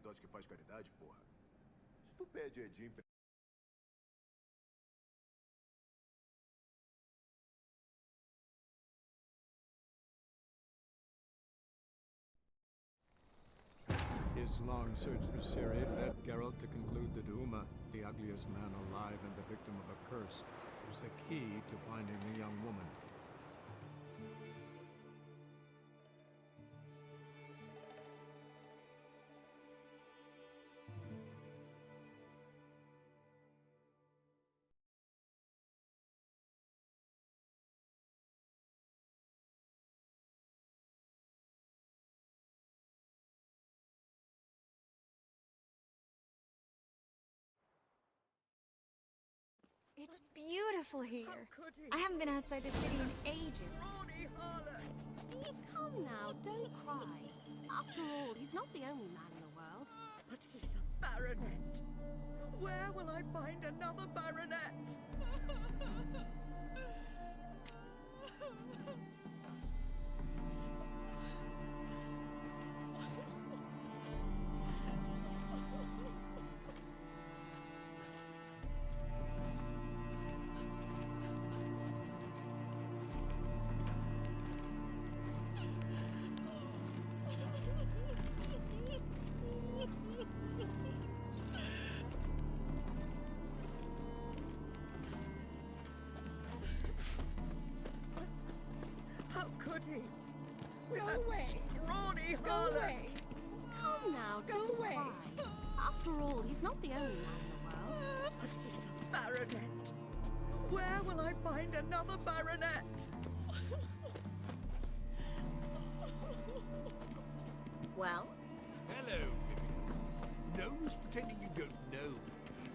sacerdote que faz caridade, porra. Se tu pede Edinho... His long search for Ciri led Geralt to conclude that Uma, the ugliest man alive and the victim of a curse, was the key to finding the young woman. It's beautiful here. I haven't been outside the city in ages. Come now, don't cry. After all, he's not the only man in the world. But he's a baronet. Where will I find another baronet? How could he? With that scrawny harlot! Come now, don't cry. After all, he's not the only man in the world. But he's a baronet. Where will I find another baronet? Well? Hello, Vivian. No use pretending you don't know me.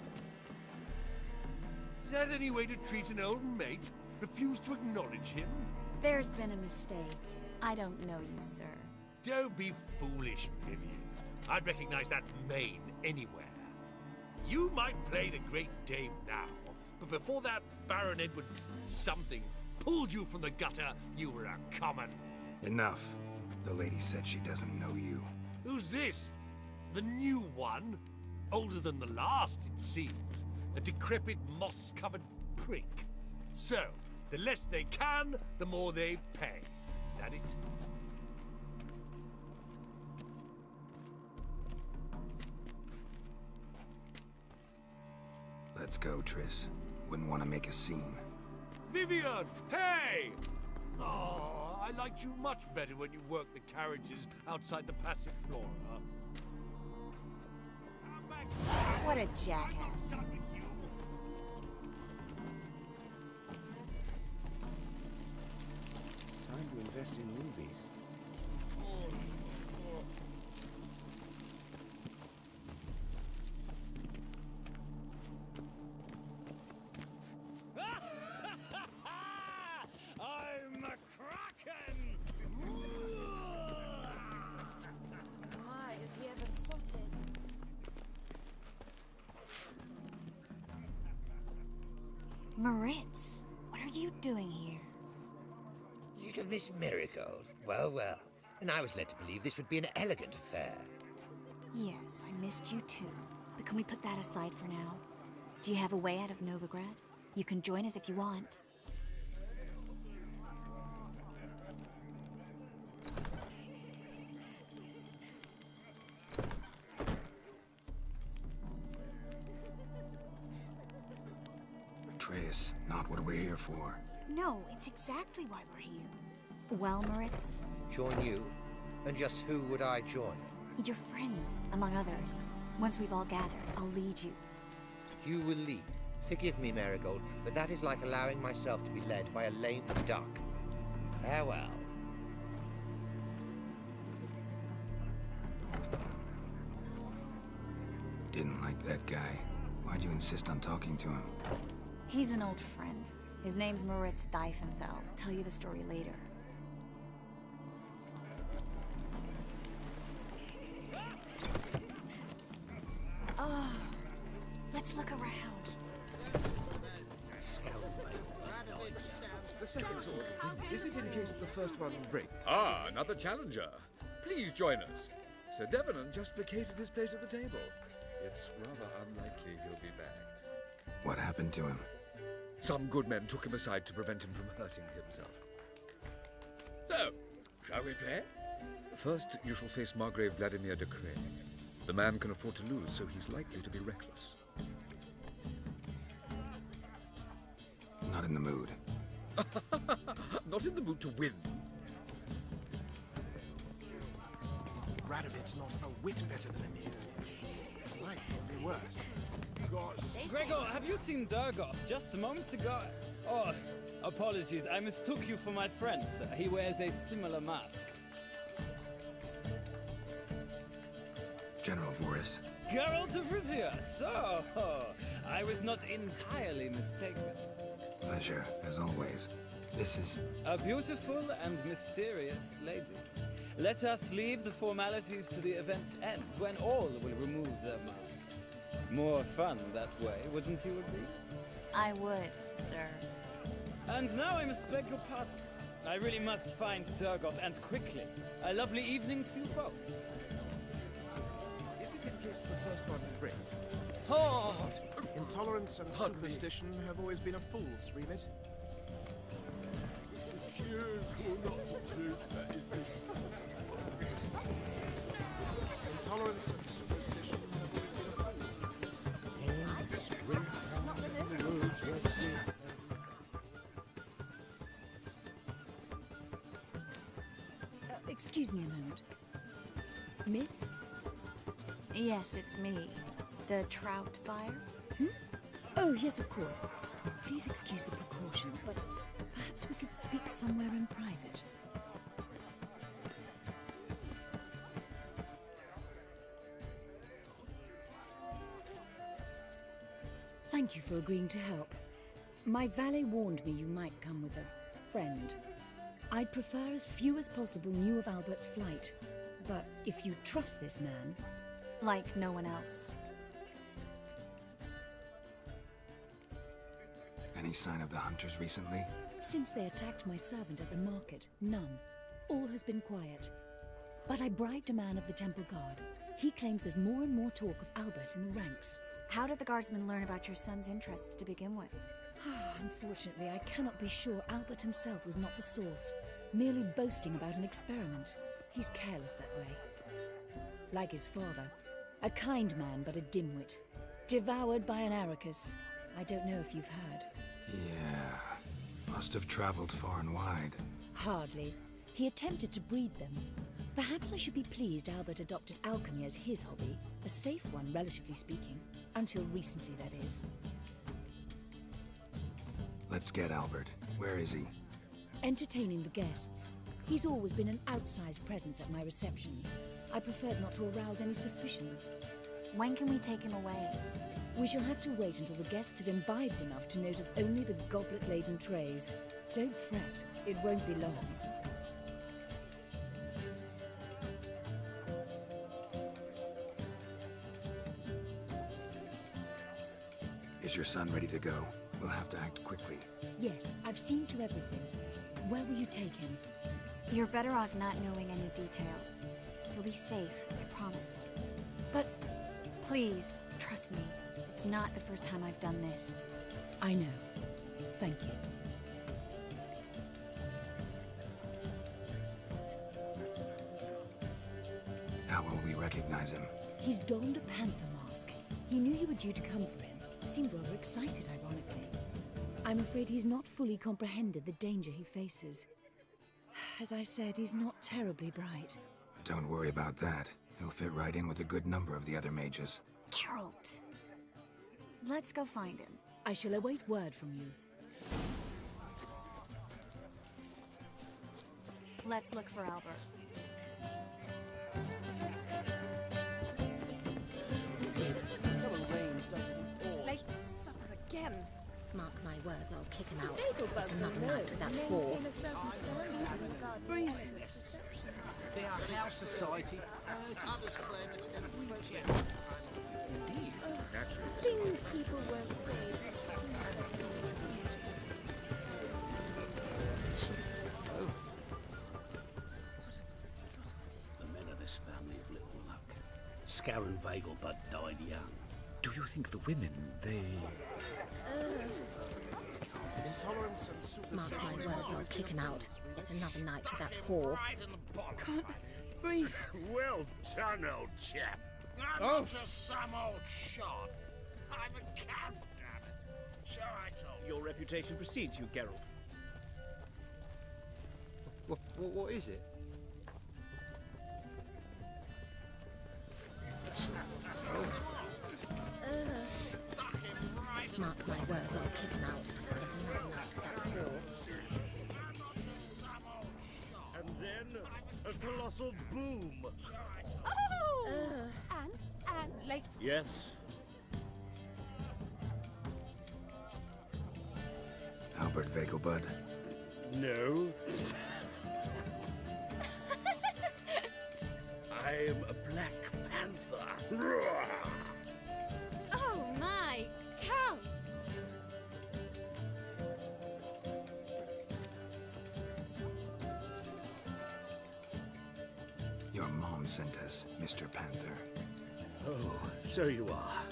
Is that any way to treat an old mate? Refuse to acknowledge him? There's been a mistake. I don't know you, sir. Don't be foolish, Vivian. I'd recognize that mane anywhere. You might play the Great Dame now, but before that Baron Edward something pulled you from the gutter, you were a common. Enough. The lady said she doesn't know you. Who's this? The new one? Older than the last, it seems. A decrepit, moss-covered prick. So, the less they can, the more they pay. Is that it? Let's go, Triss. Wouldn't want to make a scene. Vivian! Hey! Oh, I liked you much better when you worked the carriages outside the Passiflora. Come back. What a jackass. I'm done with you. Time to invest in rubies. I'm a Kraken! My, is he ever sotted? Moritz, what are you doing here? Little Miss Marigold. Well, well. And I was led to believe this would be an elegant affair. Yes, I missed you too. But can we put that aside for now? Do you have a way out of Novigrad? You can join us if you want. Triss, not what we're here for. No, it's exactly why we're here. Well, Moritz, Join you? And just who would I join? your friends, among others. Once we've all gathered, I'll lead you. You will lead. Forgive me, Marigold, but that is like allowing myself to be led by a lame duck. Farewell. Didn't like that guy. Why'd you insist on talking to him? He's an old friend. His name's Moritz Diefenfeld. Tell you the story later. Oh, let's look around. The second sword. Is it in case the first one breaks? Ah, another challenger. Please join us. Sir Devenant just vacated his place at the table. It's rather unlikely he'll be back. What happened to him? Some good men took him aside to prevent him from hurting himself. So, shall we play? First, you shall face Margrave Vladimir de Craig. The man can afford to lose, so he's likely to be reckless. Not in the mood. Not in the mood to win. Radovid's not a whit better than Amigo. Might be worse. Gregor, have you seen Durgoff just moments ago? Oh, apologies, I mistook you for my friend, sir. He wears a similar mask. General Voris. Geralt of Rivia, so I was not entirely mistaken. Pleasure, as always. This is... a beautiful and mysterious lady. Let us leave the formalities to the event's end, when all will remove their masks. More fun that way, wouldn't you agree? I would, sir. And now I must beg your pardon. I really must find Durgoff, and quickly. A lovely evening to you both. Is it in case the first one brings? Oh! Intolerance and superstition have always been a fool's remit. Intolerance and superstition have always been a fool's remit. Excuse me a moment. Miss? Yes, it's me. The trout buyer? Oh, yes, of course. Please excuse the precautions, but perhaps we could speak somewhere in private. Thank you for agreeing to help. My valet warned me you might come with a friend. I'd prefer as few as possible knew of Albert's flight. But if you trust this man... Like no one else. Any sign of the hunters recently? Since they attacked my servant at the market, none. All has been quiet. But I bribed a man of the Temple Guard. He claims there's more and more talk of Albert in the ranks. How did the guardsmen learn about your son's interests to begin with? Unfortunately, I cannot be sure Albert himself was not the source, merely boasting about an experiment. He's careless that way. Like his father. A kind man, but a dimwit. Devoured by an Arrakis. I don't know if you've heard. Yeah. Must have traveled far and wide. Hardly. He attempted to breed them. Perhaps I should be pleased Albert adopted alchemy as his hobby. A safe one, relatively speaking. Until recently, that is. Let's get Albert. Where is he? Entertaining the guests. He's always been an outsized presence at my receptions. I preferred not to arouse any suspicions. When can we take him away? We shall have to wait until the guests have imbibed enough to notice only the goblet-laden trays. Don't fret, it won't be long. Is your son ready to go? We'll have to act quickly. Yes, I've seen to everything. Where will you take him? You're better off not knowing any details. He'll be safe, I promise. But please, trust me. It's not the first time I've done this. I know. Thank you. How will we recognize him? He's donned a panther mask. He knew you were due to come for him. Seemed rather excited, ironically. I'm afraid he's not fully comprehended the danger he faces. As I said, he's not terribly bright. Don't worry about that. He'll fit right in with a good number of the other mages. Geralt! Let's go find him. I shall await word from you. Let's look for Albert. Late for supper again. Mark my words, I'll kick him out. Bagel It's another night with that whore. maintain a certain standard in regard to ethics. They are how society Indeed, naturally. Things people won't say to sweet The men of this family of little Scaran Vagelbud died young. Do you think the women, they... Intolerance and superstition. Mark my words, I'll kick him out. Yet another night with that whore. Can't breathe. Well done, old chap. I'm not just some old shot. I'm a cat, damn it. So I told you. Your reputation precedes you, Geralt. What is it? Mark my words, I'll kick him out. Yet another night with that whore. And then a colossal boom. Oh! And, like... Yes. Albert Vagelbud. No. I am a Black Panther. Oh my, Count! Your mom sent us, Mr. Panther. Oh, so you are.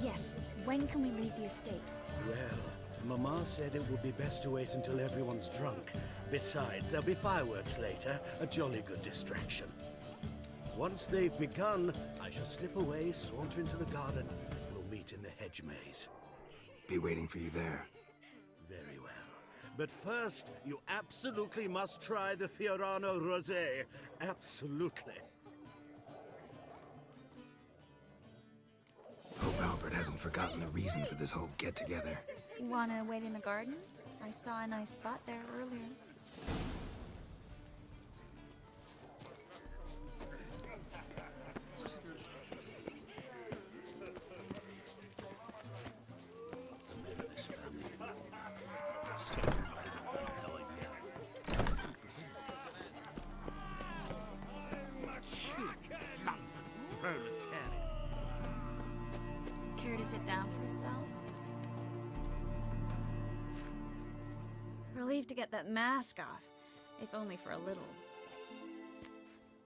Yes. When can we leave the estate? Well, Mama said it would be best to wait until everyone's drunk. Besides, there'll be fireworks later, a jolly good distraction. Once they've begun, I shall slip away, saunter into the garden. We'll meet in the hedge maze. Be waiting for you there. Very well. But first, you absolutely must try the Fiorano Rosé. Absolutely. Hope Albert hasn't forgotten the reason for this whole get-together. You wanna wait in the garden? I saw a nice spot there earlier. Never this family. Care to sit down for a spell? Relieved to get that mask off, if only for a little.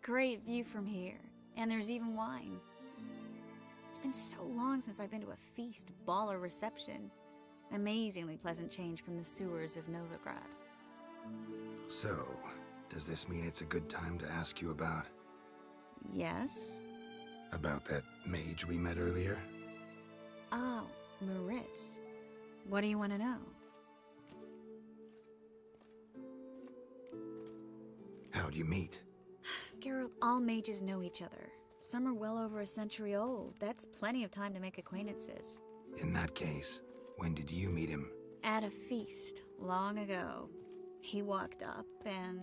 Great view from here, and there's even wine. It's been so long since I've been to a feast, ball, or reception. Amazingly pleasant change from the sewers of Novigrad. So, does this mean it's a good time to ask you about... Yes? About that mage we met earlier? Oh, Maritz. What do you want to know? How'd you meet? Geralt, all mages know each other. Some are well over a century old. That's plenty of time to make acquaintances. In that case, when did you meet him? At a feast, long ago. He walked up and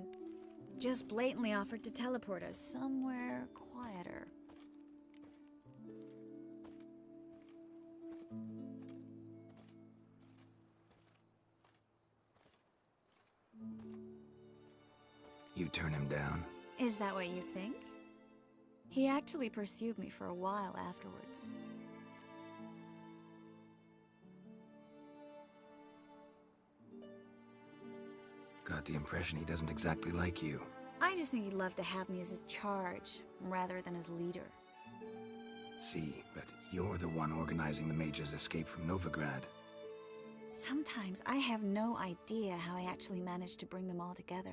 just blatantly offered to teleport us somewhere quieter. You turn him down? Is that what you think? He actually pursued me for a while afterwards. Got the impression he doesn't exactly like you. I just think he'd love to have me as his charge, rather than his leader. See, but you're the one organizing the mage's escape from Novigrad. Sometimes I have no idea how I actually managed to bring them all together.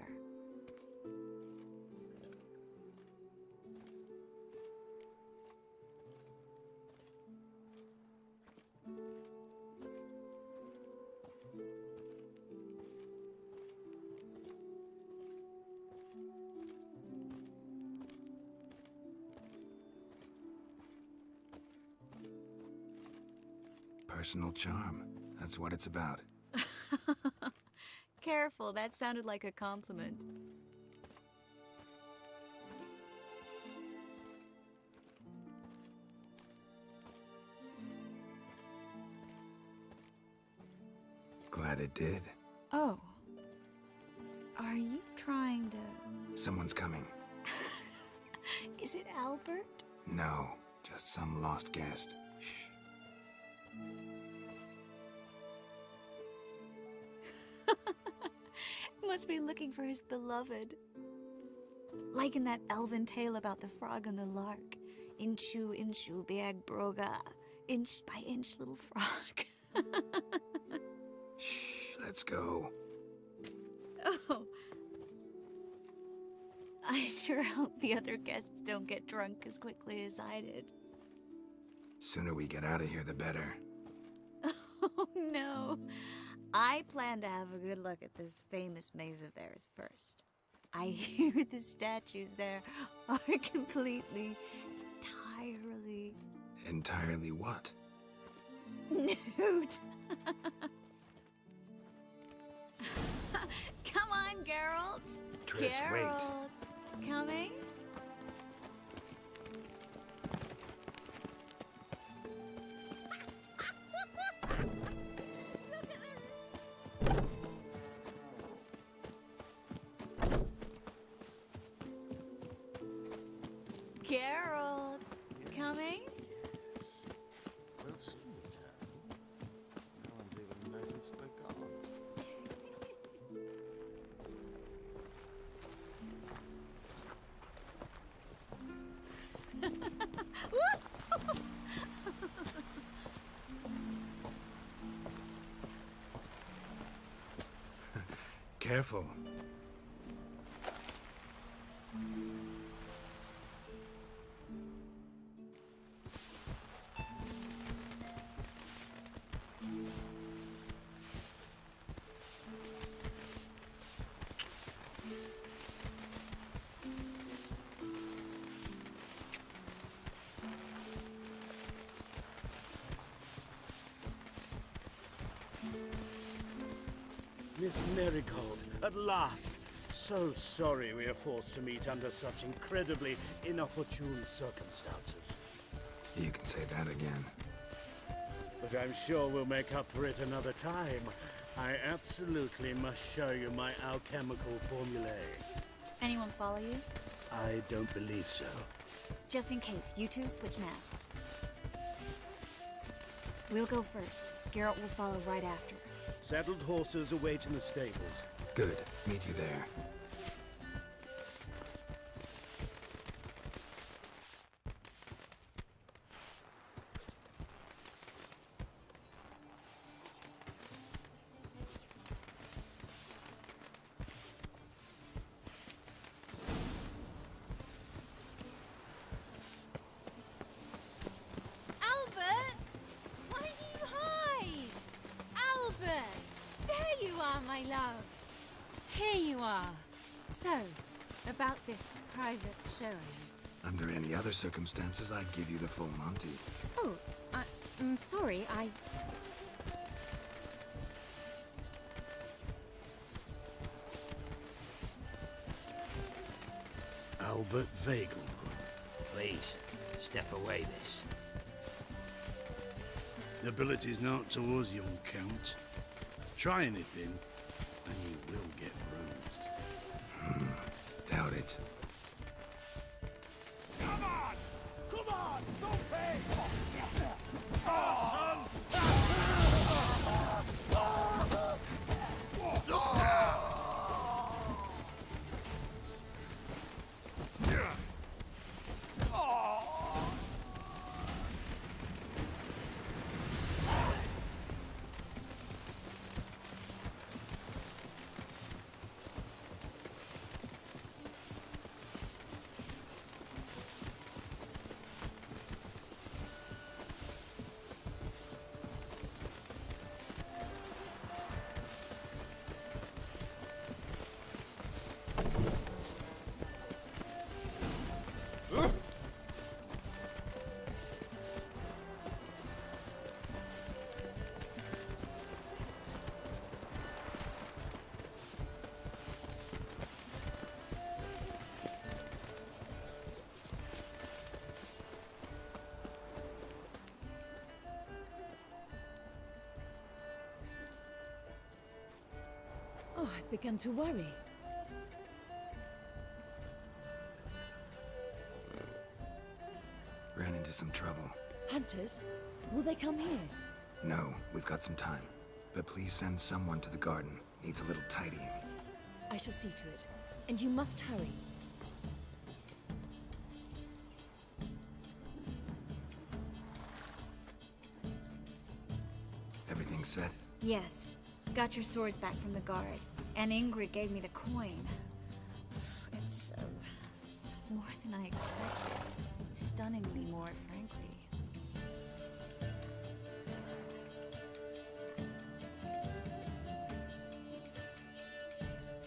Personal charm. That's what it's about. Careful, that sounded like a compliment. Glad it did. Oh. Are you trying to... Someone's coming. Is it Albert? No, just some lost guest. Shh. Must be looking for his beloved. Like in that elven tale about the frog and the lark. Inchu, inchu, biag broga. Inch by inch, little frog. Shh, let's go. Oh. I sure hope the other guests don't get drunk as quickly as I did. Sooner we get out of here, the better. Oh, no. I plan to have a good look at this famous maze of theirs first. I hear the statues there are completely, entirely... Entirely what? Nude. Come on, Geralt. Triss, Geralt. wait. Coming? Geralt, coming? Yes. We'll soon return. No one's even noticed we're gone. Careful. Miss Marigold, at last! So sorry we are forced to meet under such incredibly inopportune circumstances. You can say that again. But I'm sure we'll make up for it another time. I absolutely must show you my alchemical formulae. Anyone follow you? I don't believe so. Just in case, you two switch masks. We'll go first. Geralt will follow right after. Saddled horses await in the stables. Good. Meet you there. Albert! Why do you hide? Albert! There you are, my love. Here you are. So, about this private showing. Under any other circumstances, I'd give you the full Monty. Oh, I'm sorry, Albert Vagel. Please, step away, miss. Nobility's not towards young Count. Try anything, and you will get bruised. Doubt it. Come on! Come on! Don't pay! Oh, son! Oh, I'd begun to worry. Ran into some trouble. Hunters? Will they come here? No, we've got some time. But please send someone to the garden. Needs a little tidying. I shall see to it. And you must hurry. Everything set? Yes. Got your swords back from the guard. And Ingrid gave me the coin. It's more than I expected. Stunningly more, frankly.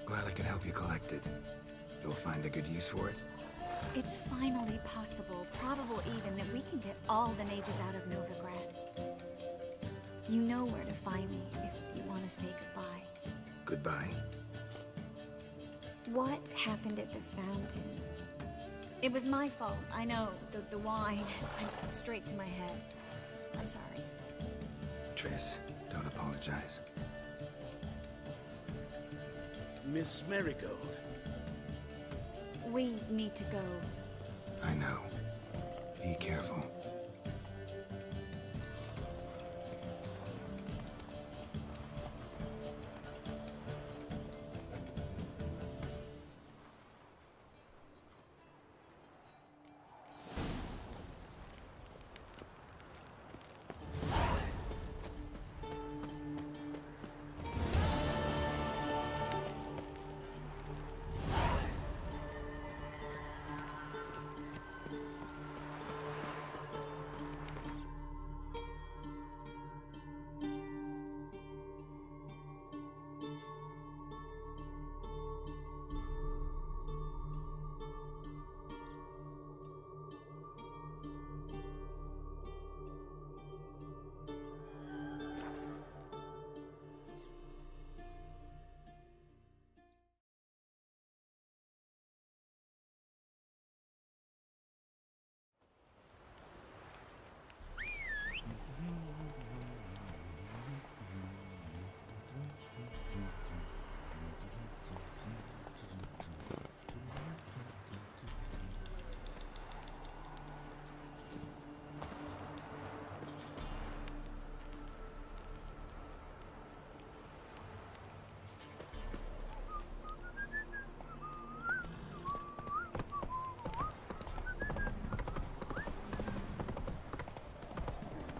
Glad I could help you collect it. You'll find a good use for it? It's finally possible, probable even, that we can get all the mages out of Novigrad. You know where to find me if you want to say goodbye. Goodbye? What happened at the fountain? It was my fault, I know. The wine went straight to my head. I'm sorry. Triss, don't apologize. Miss Marigold. We need to go. I know. Be careful.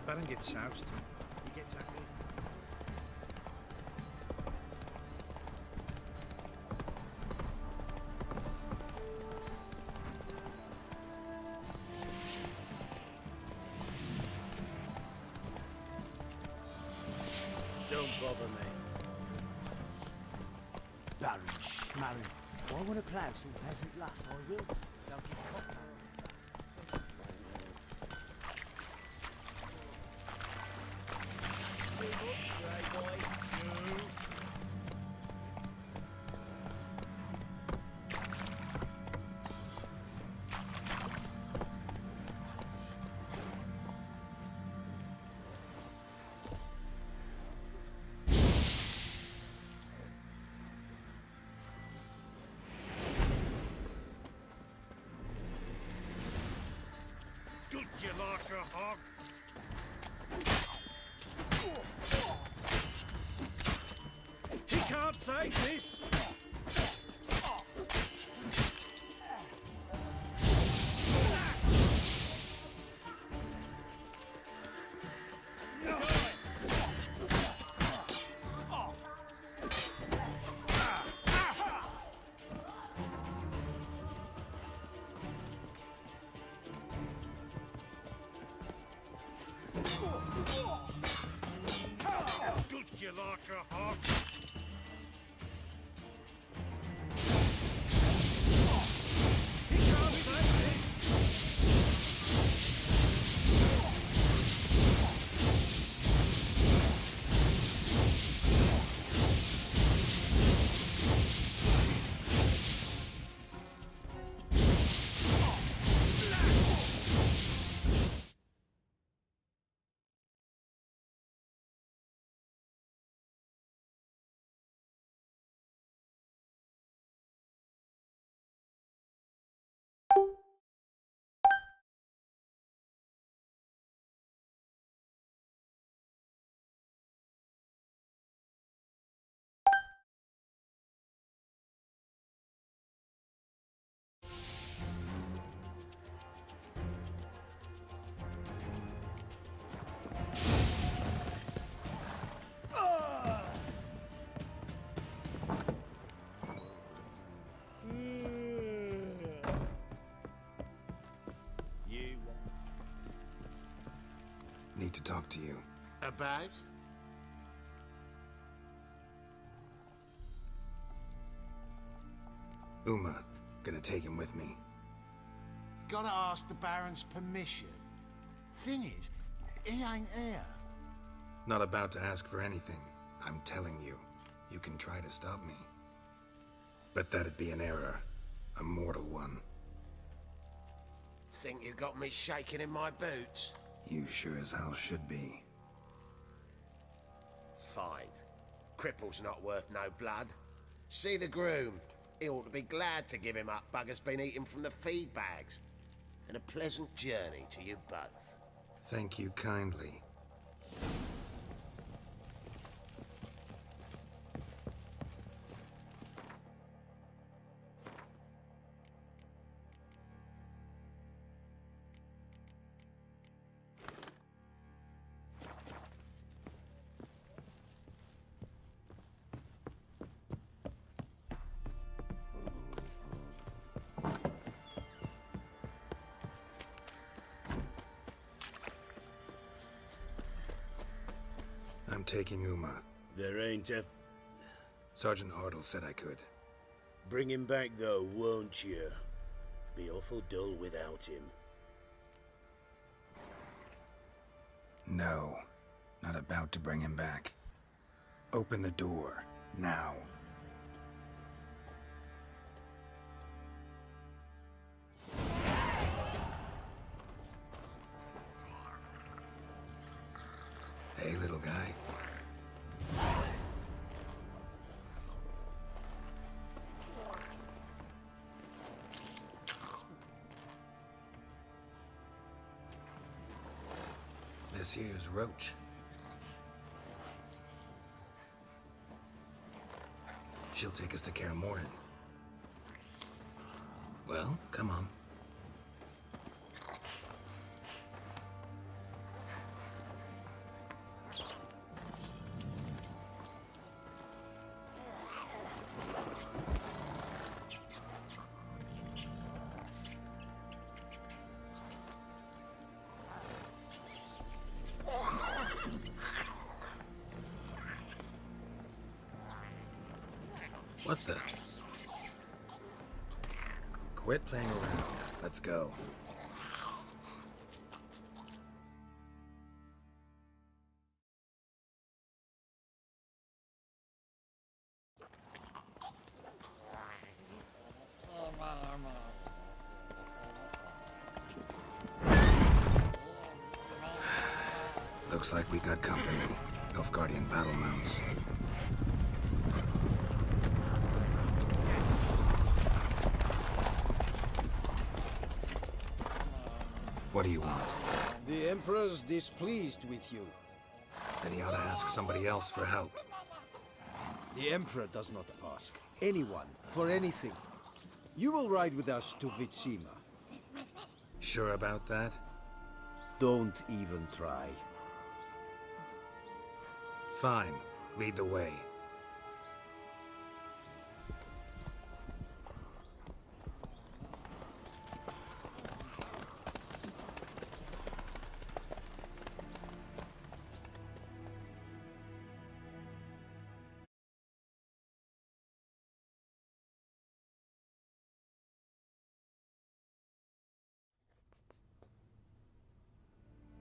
Baron gets soused. He gets angry. Don't bother me. Baron Schmarren. If I want to plough some peasant lass, I will. Don't give a fuck. Good you like a hog? He can't take this! Good you like a hog? talk to you. About? Uma, gonna take him with me. Gotta ask the Baron's permission. Thing is, he ain't here. Not about to ask for anything. I'm telling you, you can try to stop me. But that'd be an error. A mortal one. Think you got me shaking in my boots? You sure as hell should be. Fine. Cripple's not worth no blood. See the groom. He ought to be glad to give him up. Bugger's been eating from the feed bags. And a pleasant journey to you both. Thank you kindly. I'm taking Uma. There ain't a... Sergeant Hartle said I could. Bring him back, though, won't you? Be awful dull without him. No, not about to bring him back. Open the door, now. Hey, little guy. This here's Roach. She'll take us to Kaer Morhen. Well, come on. What the? Quit playing around. Let's go. Looks like we got company. Nilfgaardian battle mounts. What do you want? The Emperor's displeased with you. Then he ought to ask somebody else for help. The Emperor does not ask anyone for anything. You will ride with us to Vitsima. Sure about that? Don't even try. Fine. Lead the way.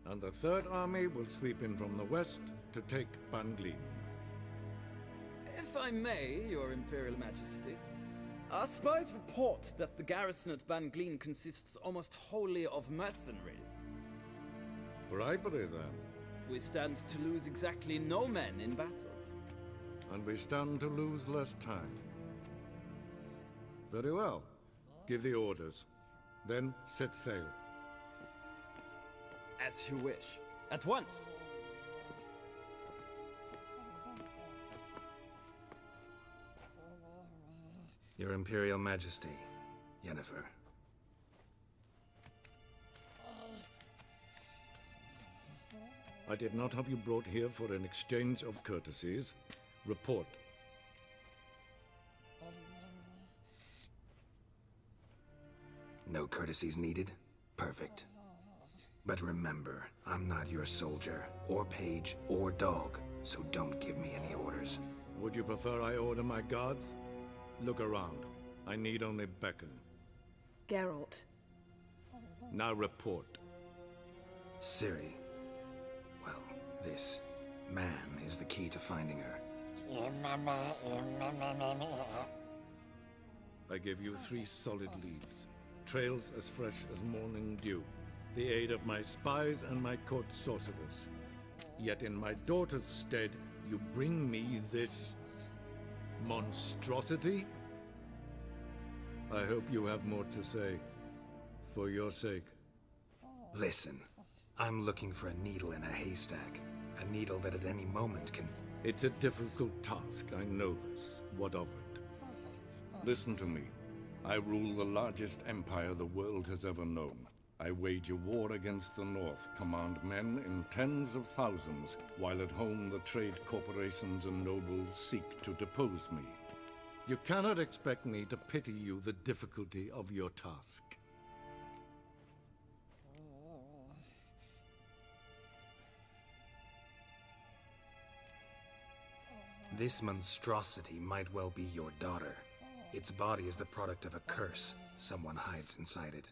And the Third Army will sweep in from the west to take Banglin. If I may, Your Imperial Majesty, our spies report that the garrison at Banglin consists almost wholly of mercenaries. Bribery, then. We stand to lose exactly no men in battle. And we stand to lose less time. Very well. Give the orders. Then set sail. As you wish. At once! Your Imperial Majesty, Yennefer. I did not have you brought here for an exchange of courtesies. Report. No courtesies needed? Perfect. But remember, I'm not your soldier, or page, or dog, so don't give me any orders. Would you prefer I order my guards? Look around. I need only beckon. Geralt. Now report. Ciri. Well, this man is the key to finding her. I give you 3 solid leads. Trails as fresh as morning dew. The aid of my spies and my court sorcerers. Yet in my daughter's stead, you bring me this monstrosity? I hope you have more to say. For your sake. Listen, I'm looking for a needle in a haystack. A needle that at any moment can... It's a difficult task, I know this. What of it? Listen to me. I rule the largest empire the world has ever known. I wage a war against the North, command men in tens of thousands, while at home the trade corporations and nobles seek to depose me. You cannot expect me to pity you the difficulty of your task. This monstrosity might well be your daughter. Its body is the product of a curse. Someone hides inside it.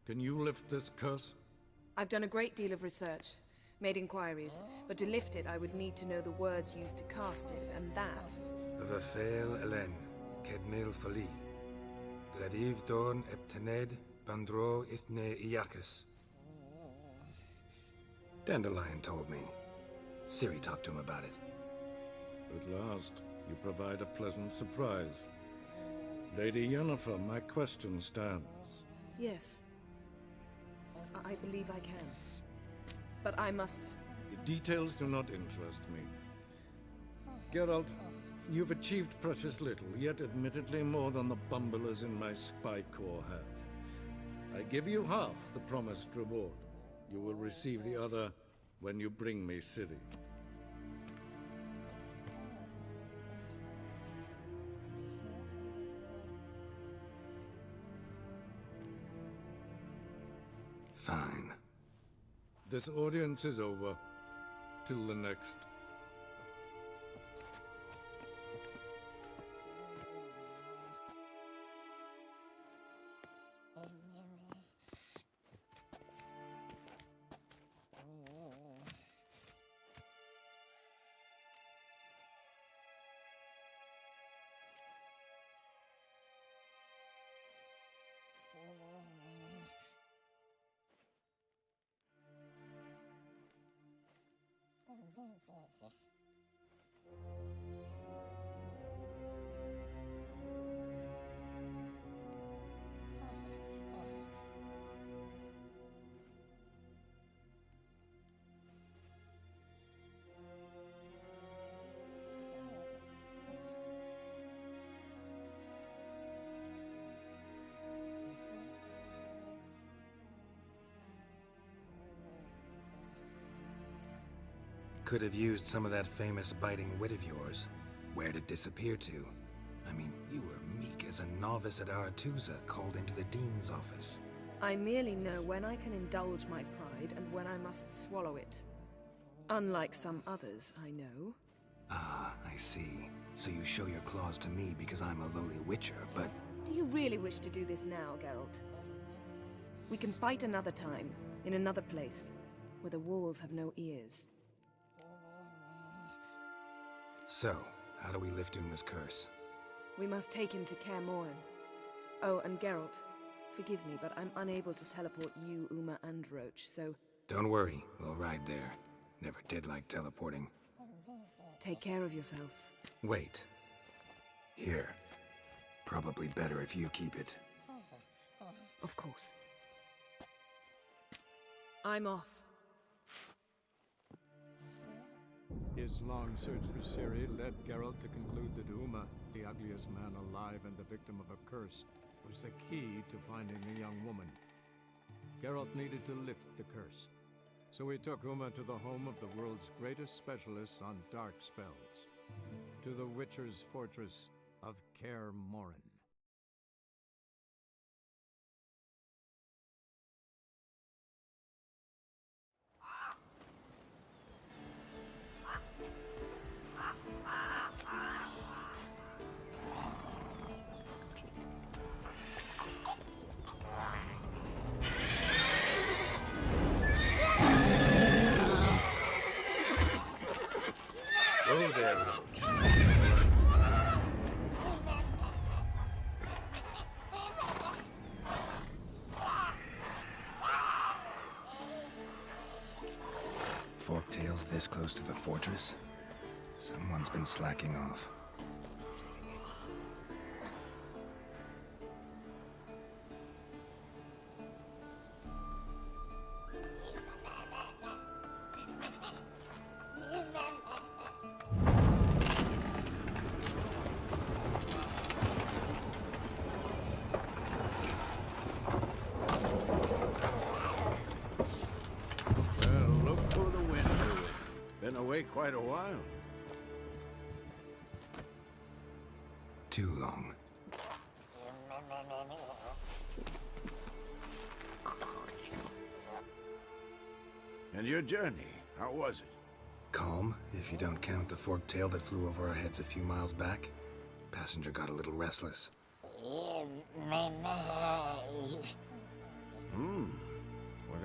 Can you lift this curse? I've done a great deal of research, made inquiries, but to lift it I would need to know the words used to cast it, and that... Vafel Elen, Kedmil Fali, Gladiv Dorn Eptened, Bandro Ithne Iacus. Dandelion told me. Ciri talked to him about it. At last, you provide a pleasant surprise. Lady Yennefer, my question stands. Yes. I believe I can. But I must... The details do not interest me. Geralt, you've achieved precious little, yet admittedly more than the bumblers in my spy corps have. I give you half the promised reward. You will receive the other when you bring me Ciri. Fine. This audience is over. Till the next. Could have used some of that famous biting wit of yours. Where'd it disappear to? I mean, you were meek as a novice at Aretusa, called into the Dean's office. I merely know when I can indulge my pride and when I must swallow it. Unlike some others, I know. Ah, I see. So you show your claws to me because I'm a lowly witcher, but... Do you really wish to do this now, Geralt? We can fight another time, in another place, where the walls have no ears. So, how do we lift Uma's curse? We must take him to Kaer Morhen. Oh, and Geralt, forgive me, but I'm unable to teleport you, Uma, and Roach, so... Don't worry, we'll ride there. Never did like teleporting. Take care of yourself. Wait. Here. Probably better if you keep it. Of course. I'm off. His long search for Ciri led Geralt to conclude that Uma, the ugliest man alive and the victim of a curse, was the key to finding the young woman. Geralt needed to lift the curse, so he took Uma to the home of the world's greatest specialists on dark spells, to the Witcher's fortress of Kaer Morhen. forktails this close to the fortress? Someone's been slacking off. Quite a while. Too long. And your journey, how was it? Calm, if you don't count the forktail that flew over our heads a few miles back. Passenger got a little restless. What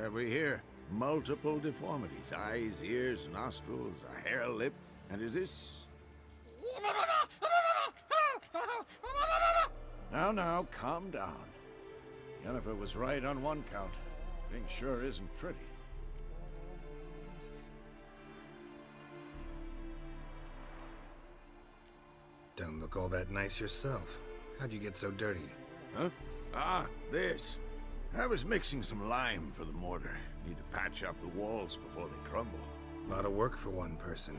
have we here? Multiple deformities. Eyes, ears, nostrils, a hair lip. And is this... Now, calm down. Jennifer was right on one count. Thing sure isn't pretty. Don't look all that nice yourself. How'd you get so dirty? Huh? Ah, this. I was mixing some lime for the mortar. Need to patch up the walls before they crumble. A lot of work for one person.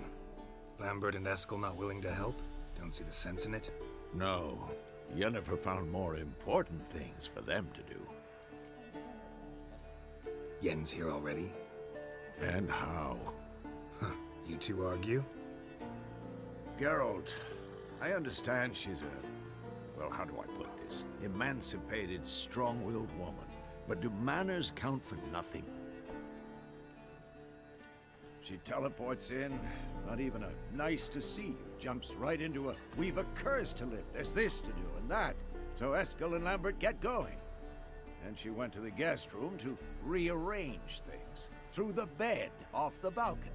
Lambert and Eskel not willing to help? Don't see the sense in it? No. Yennefer found more important things for them to do. Yen's here already? And how? Huh. You two argue? Geralt, I understand she's a... well, how do I put this? Emancipated, strong-willed woman. But do manners count for nothing? She teleports in, not even a nice to see you, jumps right into a we've a curse to lift, there's this to do and that. So Eskel and Lambert get going. And she went to the guest room to rearrange things. Threw the bed off the balcony.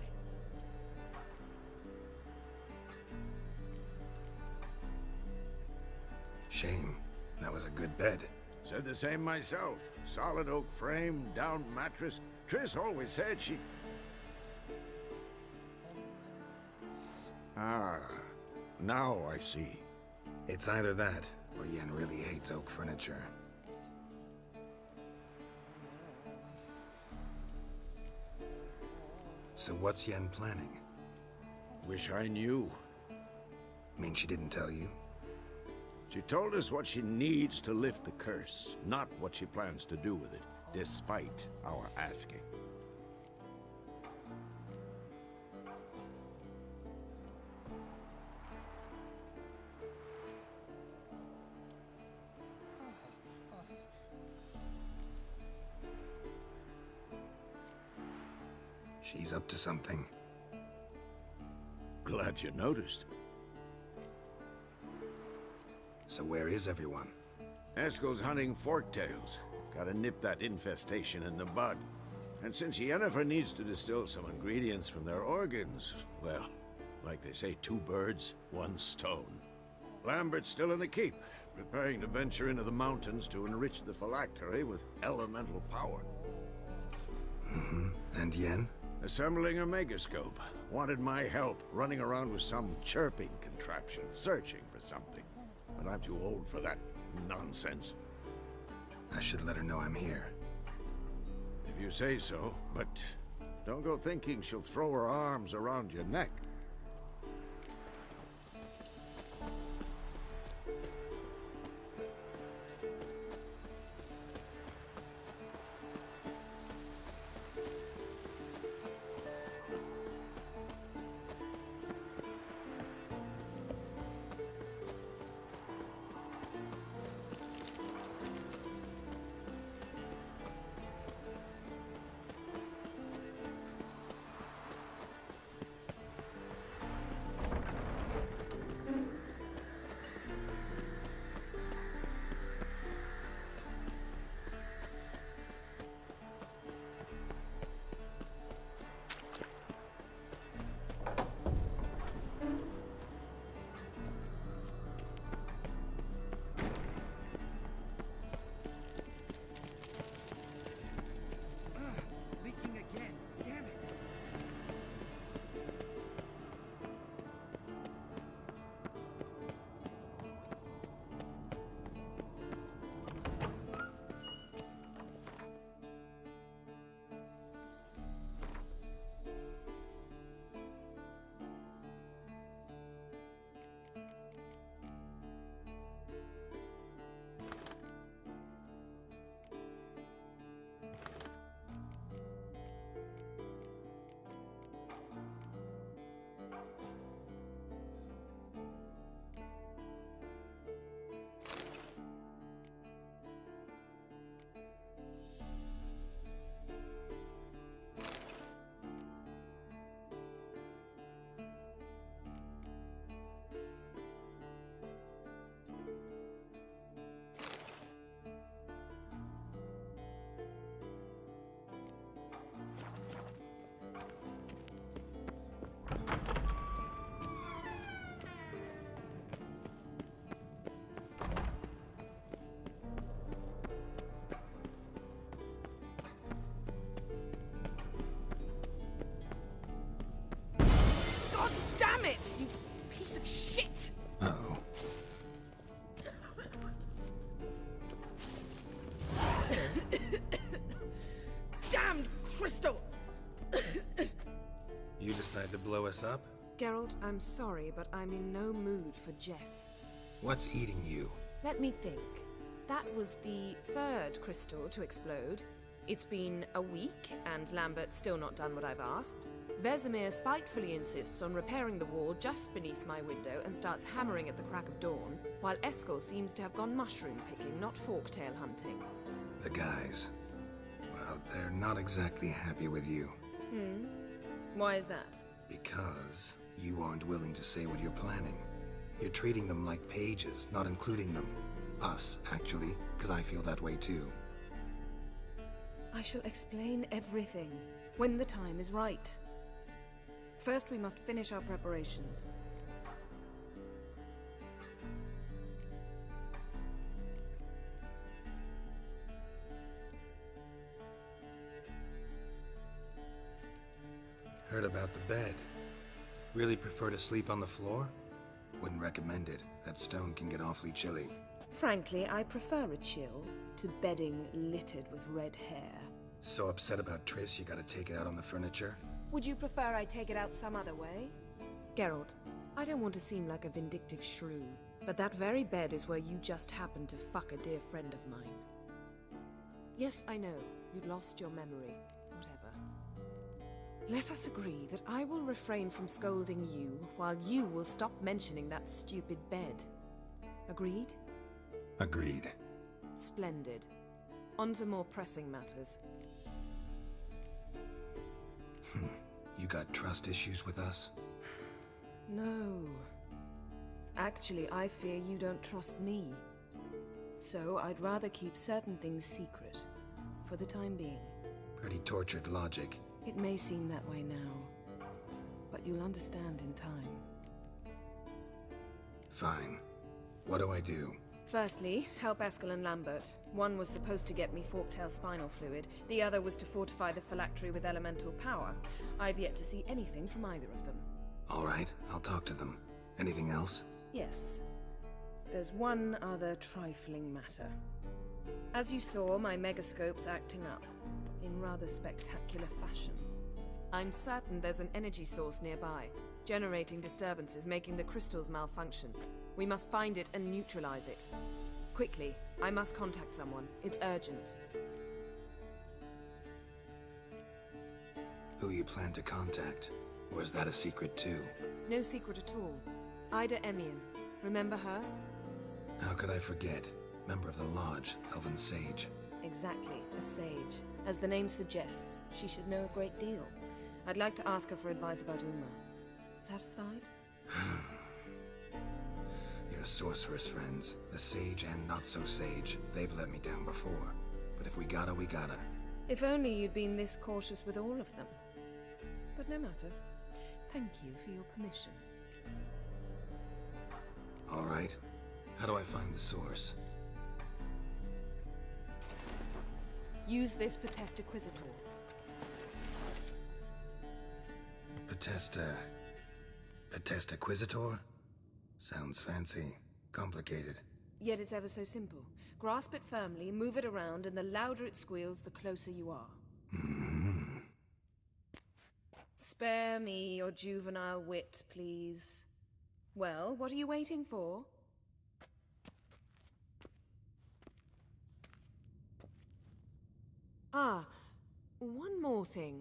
Shame. That was a good bed. Said the same myself. Solid oak frame, down mattress. Triss always said she... Ah, now I see. It's either that, or Yen really hates oak furniture. So what's Yen planning? Wish I knew. Mean she didn't tell you? She told us what she needs to lift the curse, not what she plans to do with it, despite our asking. She's up to something. Glad you noticed. So where is everyone? Eskel's hunting forktails. Gotta nip that infestation in the bud. And since Yennefer needs to distill some ingredients from their organs, well, like they say, 2 birds, 1 stone. Lambert's still in the keep, preparing to venture into the mountains to enrich the phylactery with elemental power. And Yen? Assembling a megascope. Wanted my help, running around with some chirping contraption, searching for something. But I'm too old for that nonsense. I should let her know I'm here. If you say so, but don't go thinking she'll throw her arms around your neck. blow us up? Geralt, I'm sorry, but I'm in no mood for jests. What's eating you? Let me think. That was the third crystal to explode. It's been a week, and Lambert's still not done what I've asked. Vesemir spitefully insists on repairing the wall just beneath my window and starts hammering at the crack of dawn, while Eskel seems to have gone mushroom picking, not forktail hunting. The guys. Well, they're not exactly happy with you. Why is that? Because you aren't willing to say what you're planning. You're treating them like pages, not including them. Us, actually, because I feel that way too. I shall explain everything when the time is right. First, we must finish our preparations. Heard about the bed. Really prefer to sleep on the floor? Wouldn't recommend it. That stone can get awfully chilly. Frankly, I prefer a chill to bedding littered with red hair. So upset about Triss you gotta take it out on the furniture? Would you prefer I take it out some other way? Geralt, I don't want to seem like a vindictive shrew, but that very bed is where you just happened to fuck a dear friend of mine. Yes, I know, you'd lost your memory. Whatever. Let us agree that I will refrain from scolding you, while you will stop mentioning that stupid bed. Agreed? Agreed. Splendid. On to more pressing matters. You got trust issues with us? No. Actually, I fear you don't trust me. So I'd rather keep certain things secret, for the time being. Pretty tortured logic. It may seem that way now, but you'll understand in time. Fine. What do I do? Firstly, help Eskel and Lambert. One was supposed to get me forktail spinal fluid, the other was to fortify the phylactery with elemental power. I've yet to see anything from either of them. All right, I'll talk to them. Anything else? Yes. There's one other trifling matter. As you saw, my megascope's acting up, in rather spectacular fashion. I'm certain there's an energy source nearby, generating disturbances, making the crystals malfunction. We must find it and neutralize it. Quickly, I must contact someone. It's urgent. Who you plan to contact? Or is that a secret too? No secret at all. Ida Emian. Remember her? How could I forget? Member of the Lodge, Elven Sage. Exactly, a sage. As the name suggests, she should know a great deal. I'd like to ask her for advice about Uma. Satisfied? Your sorceress friends, the sage and not-so-sage, they've let me down before. But if we gotta, we gotta. If only you'd been this cautious with all of them. But no matter. Thank you for your permission. All right. How do I find the source? Use this Potesta Quisitor. Potesta Quisitor? Sounds fancy. Complicated. Yet it's ever so simple. Grasp it firmly, move it around, and the louder it squeals, the closer you are. Spare me your juvenile wit, please. Well, what are you waiting for? Ah, one more thing.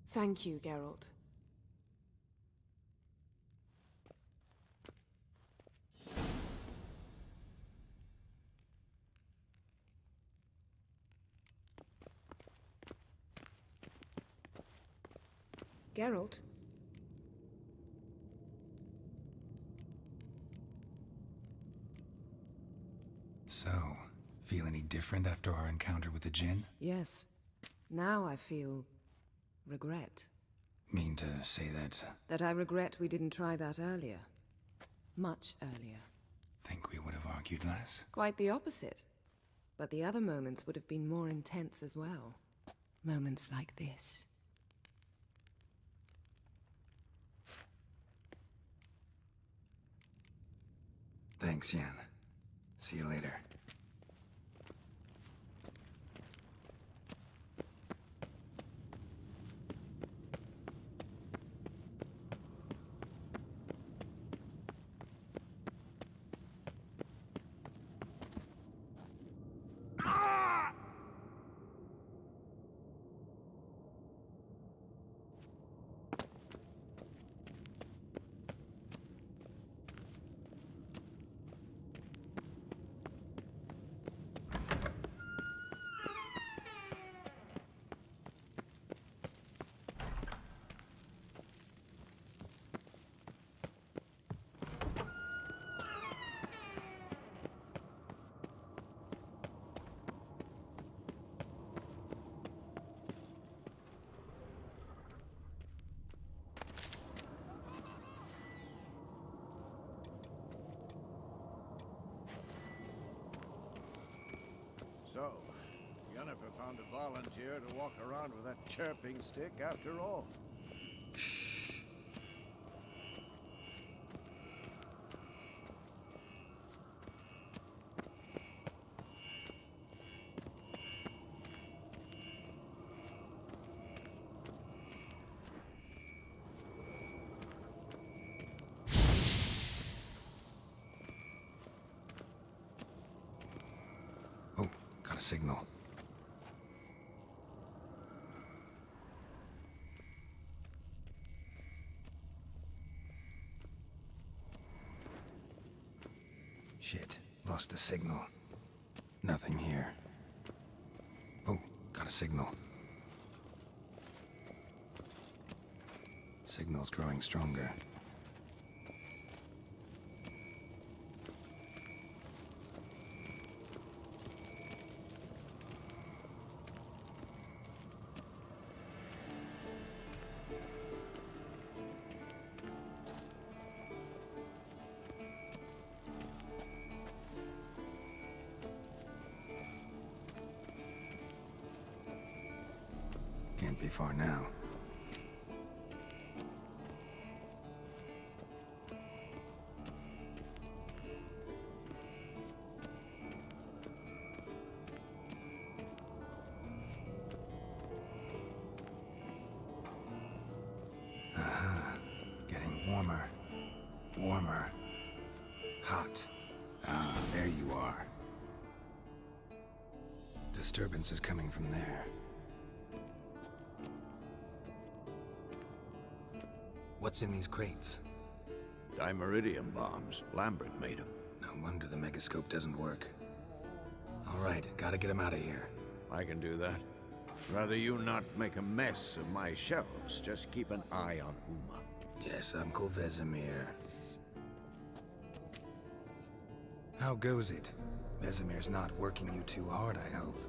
Thank you, Geralt. Geralt? So, feel any different after our encounter with the Djinn? Yes. Now I feel regret. Mean to say that... That I regret we didn't try that earlier. Much earlier. Think we would have argued less? Quite the opposite. But the other moments would have been more intense as well. Moments like this. Thanks, Jan. See you later. So, Yennefer found a volunteer to walk around with that chirping stick after all. Shh. Oh, got a signal. Shit, lost the signal. Nothing here. Oh, got a signal. Signal's growing stronger. Can't be far now. Getting warmer. Warmer. Hot. Ah, there you are. Disturbance is coming from there. What's in these crates? Dimeridium bombs. Lambert made them. No wonder the megascope doesn't work. All right, gotta get him out of here. I can do that. Rather you not make a mess of my shelves. Just keep an eye on Uma. Yes, Uncle Vesemir. How goes it? Vesemir's not working you too hard, I hope.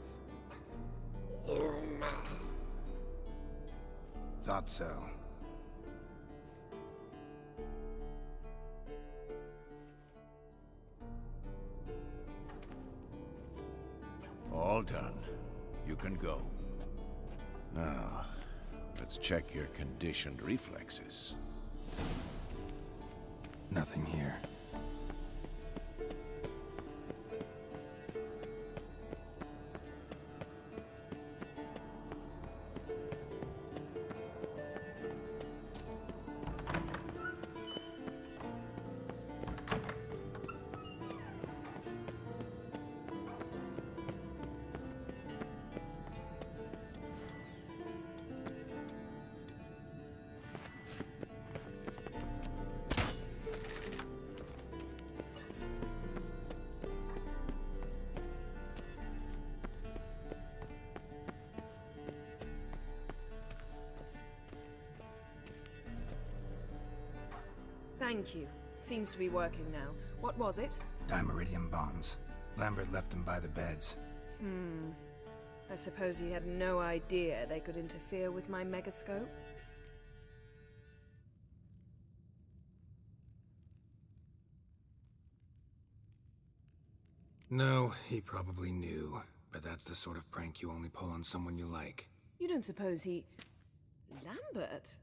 Thought so. All done. You can go. Now, let's check your conditioned reflexes. Nothing here. Thank you. Seems to be working now. What was it? Dimeridium bombs. Lambert left them by the beds. I suppose he had no idea they could interfere with my megascope? No, he probably knew. But that's the sort of prank you only pull on someone you like. You don't suppose he... Lambert?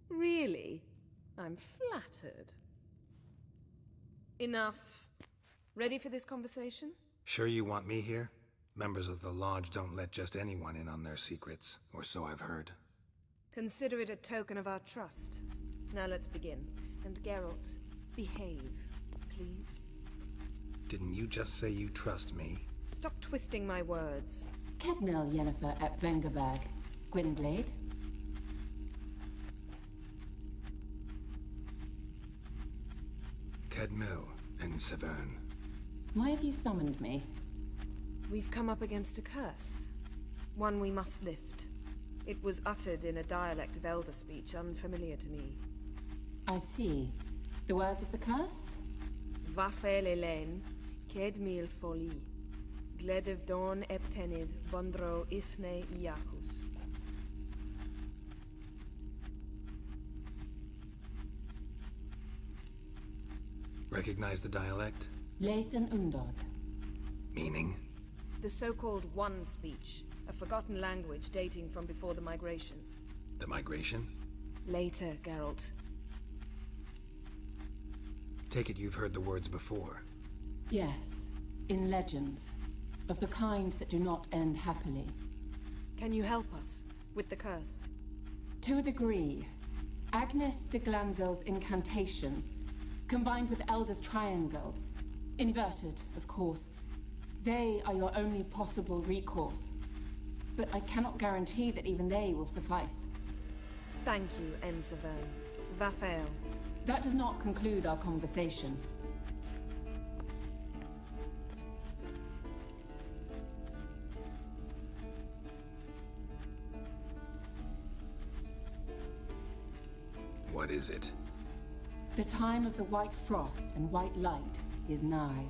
Really? I'm flattered. Enough. Ready for this conversation? Sure you want me here? Members of the Lodge don't let just anyone in on their secrets, or so I've heard. Consider it a token of our trust. Now let's begin. And Geralt, behave, please. Didn't you just say you trust me? Stop twisting my words. Cadmel Yennefer at Vengerberg. Gwynblade? Cadmel and Severn. Why have you summoned me? We've come up against a curse. One we must lift. It was uttered in a dialect of Elder speech unfamiliar to me. I see. The words of the curse? Vafel Elaine, Kedmil Foli, Gledev Don Eptenid, Bondro Isne Iacus. Recognize the dialect? Leith and Undod. Meaning? The so-called One Speech, a forgotten language dating from before the migration. The migration? Later, Geralt. Take it you've heard the words before. Yes, in legends, of the kind that do not end happily. Can you help us with the curse? To a degree. Agnes de Glanville's incantation, combined with Elder's triangle, inverted, of course. They are your only possible recourse. But I cannot guarantee that even they will suffice. Thank you, Ensevern. Va fail. That does not conclude our conversation. What is it? The time of the white frost and white light is nigh.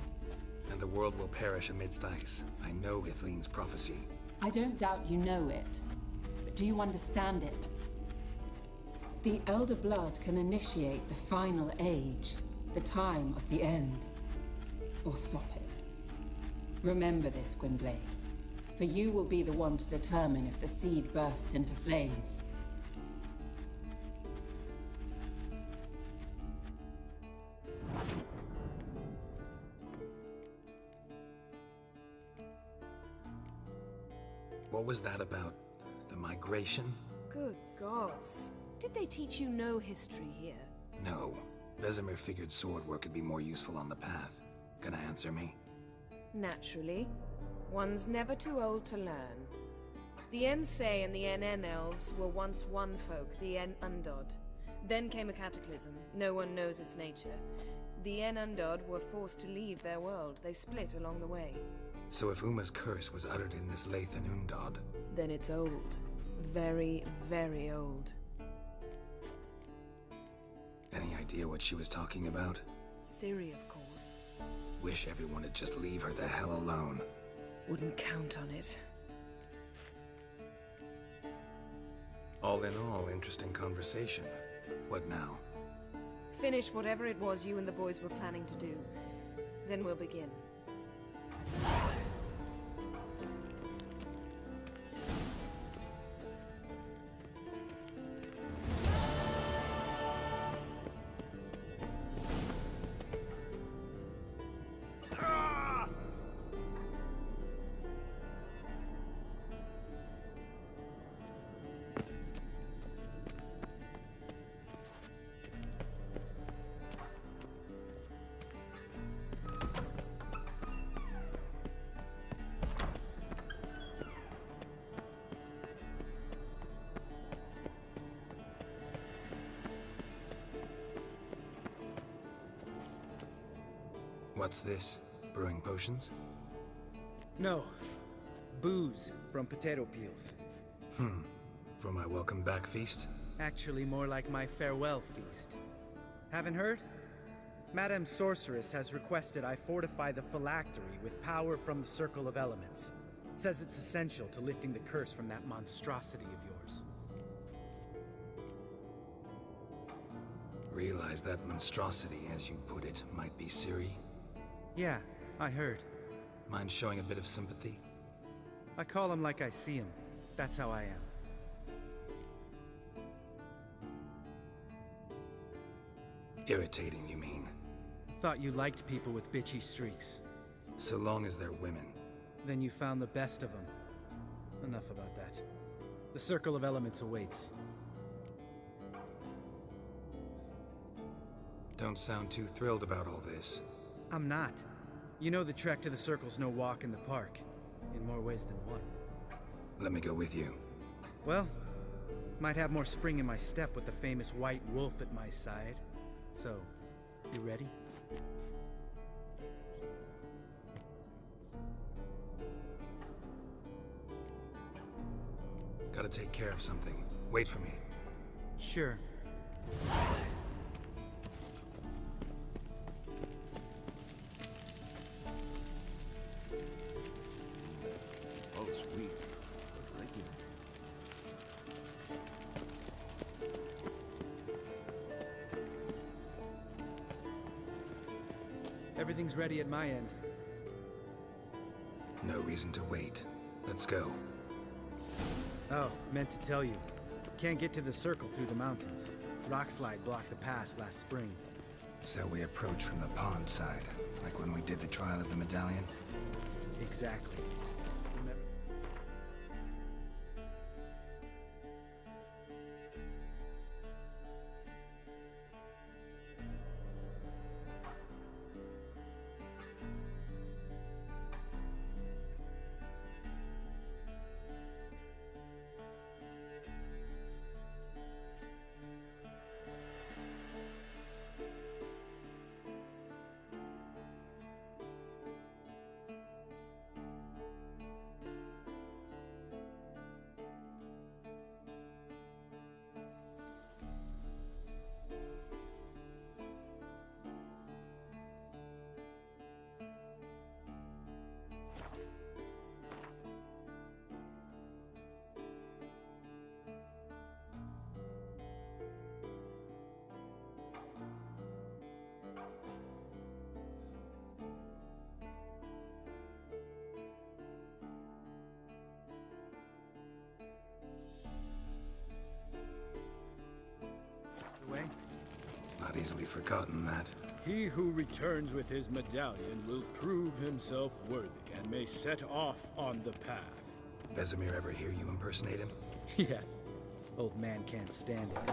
And the world will perish amidst ice. I know Ithleen's prophecy. I don't doubt you know it, but do you understand it? The Elder Blood can initiate the final age, the time of the end, or stop it. Remember this, Gwynblade, for you will be the one to determine if the seed bursts into flames. What was that about? The migration? Good gods. Did they teach you no history here? No. Vesemir figured sword work would be more useful on the path. Gonna answer me? Naturally. One's never too old to learn. The Ensei and the NN elves were once one folk, the En Undod. Then came a cataclysm. No one knows its nature. The En Undod were forced to leave their world. They split along the way. So if Uma's curse was uttered in this Lathan Undod... Then it's old. Very, very old. Any idea what she was talking about? Ciri, of course. Wish everyone would just leave her the hell alone. Wouldn't count on it. All in all, interesting conversation. What now? Finish whatever it was you and the boys were planning to do. Then we'll begin. What's this? Brewing potions? No. Booze from potato peels. For my welcome back feast? Actually more like my farewell feast. Haven't heard? Madame Sorceress has requested I fortify the phylactery with power from the Circle of Elements. Says it's essential to lifting the curse from that monstrosity of yours. Realize that monstrosity, as you put it, might be Ciri? Yeah, I heard. Mind showing a bit of sympathy? I call him like I see him. That's how I am. Irritating, you mean? Thought you liked people with bitchy streaks. So long as they're women. Then you found the best of them. Enough about that. The Circle of Elements awaits. Don't sound too thrilled about all this. I'm not. You know the trek to the Circle's no walk in the park. In more ways than one. Let me go with you. Well, might have more spring in my step with the famous white wolf at my side. So, you ready? Gotta take care of something. Wait for me. Sure. Oh, sweet. Thank you. Everything's ready at my end. No reason to wait. Let's go. Oh, meant to tell you. Can't get to the circle through the mountains. Rockslide blocked the pass last spring. So we approach from the pond side, like when we did the trial of the medallion? Exactly. Not easily forgotten, that. He who returns with his medallion will prove himself worthy and may set off on the path. Vesemir ever hear you impersonate him? Yeah. Old man can't stand it.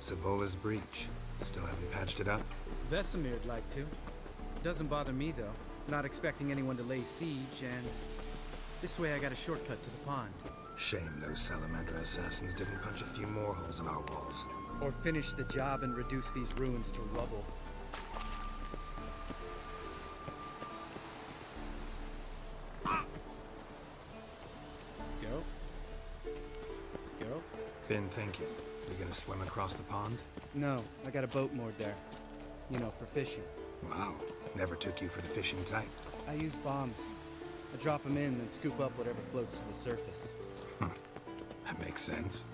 Savola's breach. Still haven't patched it up? Vesemir'd like to. Doesn't bother me, though. Not expecting anyone to lay siege, and this way I got a shortcut to the pond. Shame those Salamander assassins didn't punch a few more holes in our walls. Or finish the job and reduce these ruins to rubble. Geralt? Been thinking. You gonna swim across the pond? No, I got a boat moored there. You know, for fishing. Wow. Never took you for the fishing type. I use bombs. I drop them in, then scoop up whatever floats to the surface. That makes sense.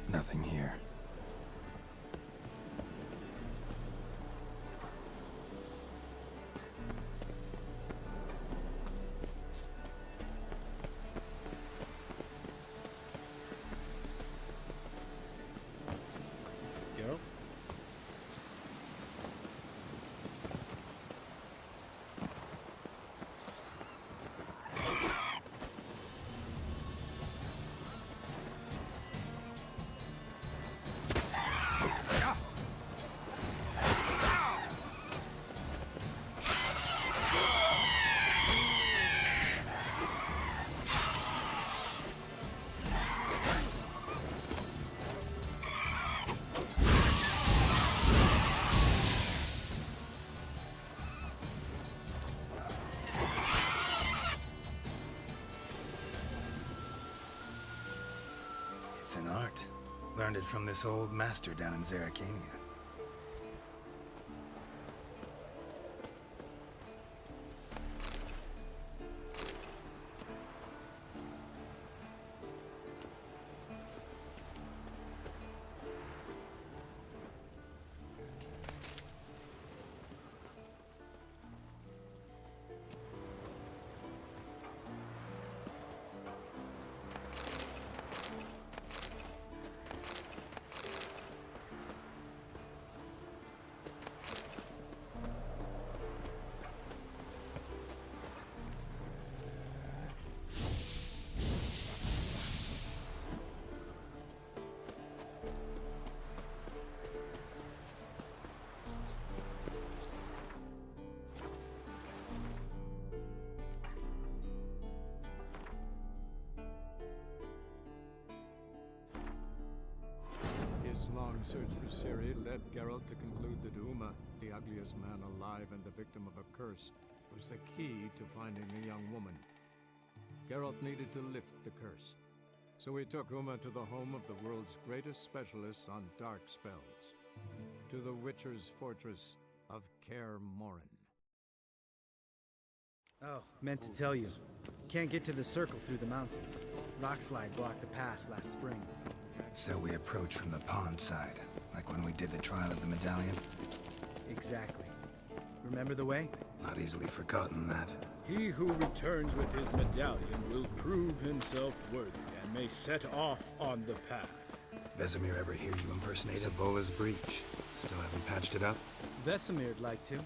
Nothing here. Geralt? It's an art. Learned it from this old master down in Zerrikania. His long search for Ciri led Geralt to conclude that Uma, the ugliest man alive and the victim of a curse, was the key to finding the young woman. Geralt needed to lift the curse. So he took Uma to the home of the world's greatest specialists on dark spells, to the Witcher's fortress of Kaer Morhen. Oh, meant to tell you. Can't get to the circle through the mountains. Rockslide blocked the pass last spring. So we approach from the pond side, like when we did the trial of the medallion? Exactly. Remember the way? Not easily forgotten, that. He who returns with his medallion will prove himself worthy and may set off on the path. Vesemir ever hear you impersonate Savola's breach? Still haven't patched it up? Vesemir'd like to.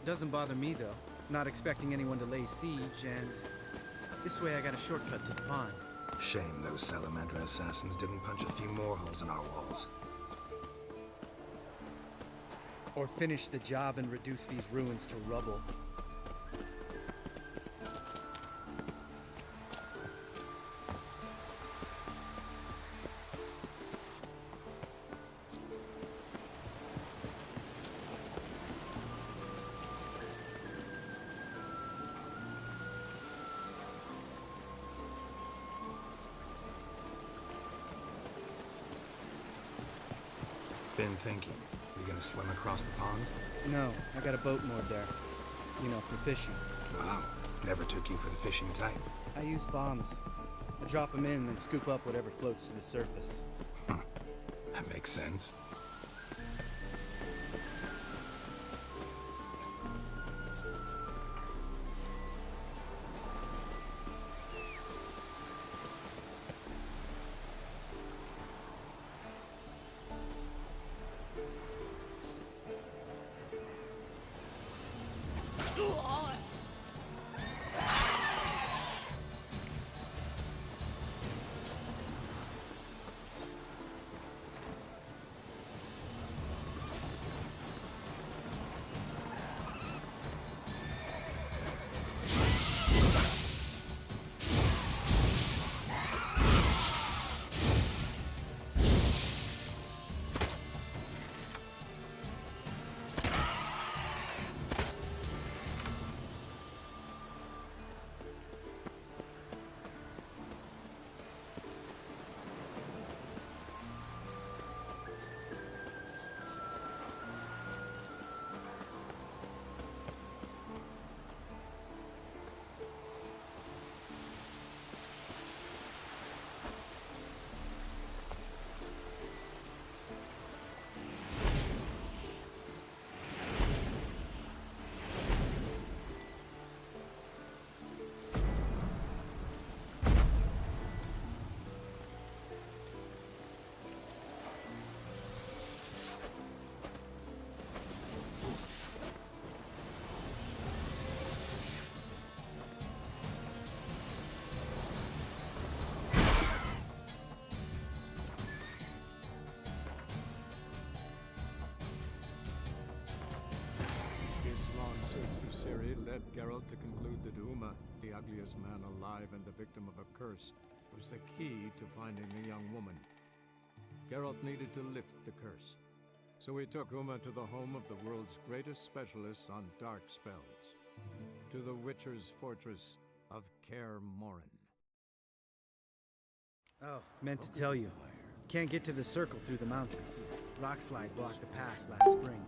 Doesn't bother me, though. Not expecting anyone to lay siege, and this way I got a shortcut to the pond. Shame those Salamandra assassins didn't punch a few more holes in our walls. Or finish the job and reduce these ruins to rubble. Been thinking. You gonna swim across the pond? No, I got a boat moored there. You know, for fishing. Wow. Never took you for the fishing type. I use bombs. I drop them in, then scoop up whatever floats to the surface. That makes sense. Ciri led Geralt to conclude that Uma, the ugliest man alive and the victim of a curse, was the key to finding the young woman. Geralt needed to lift the curse. So he took Uma to the home of the world's greatest specialists on dark spells, to the Witcher's fortress of Kaer Morhen. Oh, meant to tell you. Can't get to the circle through the mountains. Rockslide blocked the pass last spring.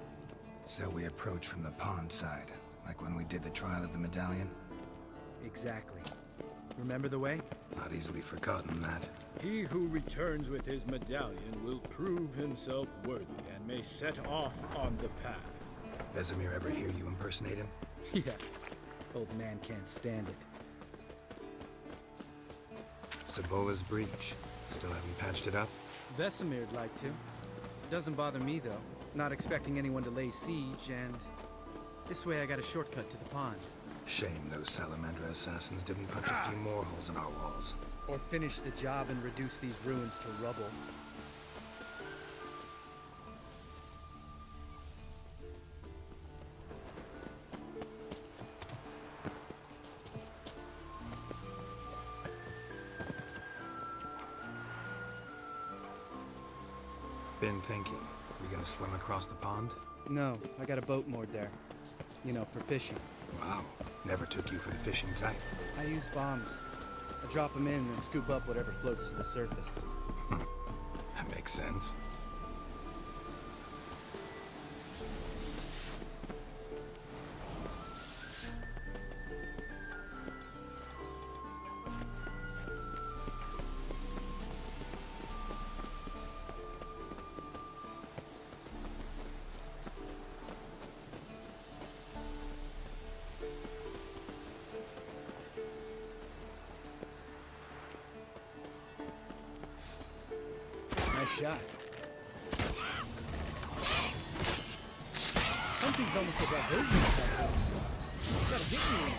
So we approach from the pond side, like when we did the trial of the medallion? Exactly. Remember the way? Not easily forgotten, that. He who returns with his medallion will prove himself worthy and may set off on the path. Vesemir ever hear you impersonate him? Yeah. Old man can't stand it. Savola's breach. Still haven't patched it up? Vesemir'd like to. Doesn't bother me, though. Not expecting anyone to lay siege, and this way I got a shortcut to the pond. Shame those Salamandra assassins didn't punch a few more holes in our walls. Or finish the job and reduce these ruins to rubble. Been thinking. We gonna swim across the pond? No, I got a boat moored there. You know, for fishing. Wow. Never took you for the fishing type. I use bombs. I drop them in and scoop up whatever floats to the surface. That makes sense. Nice shot. Something's almost like that version of that. You gotta get me in.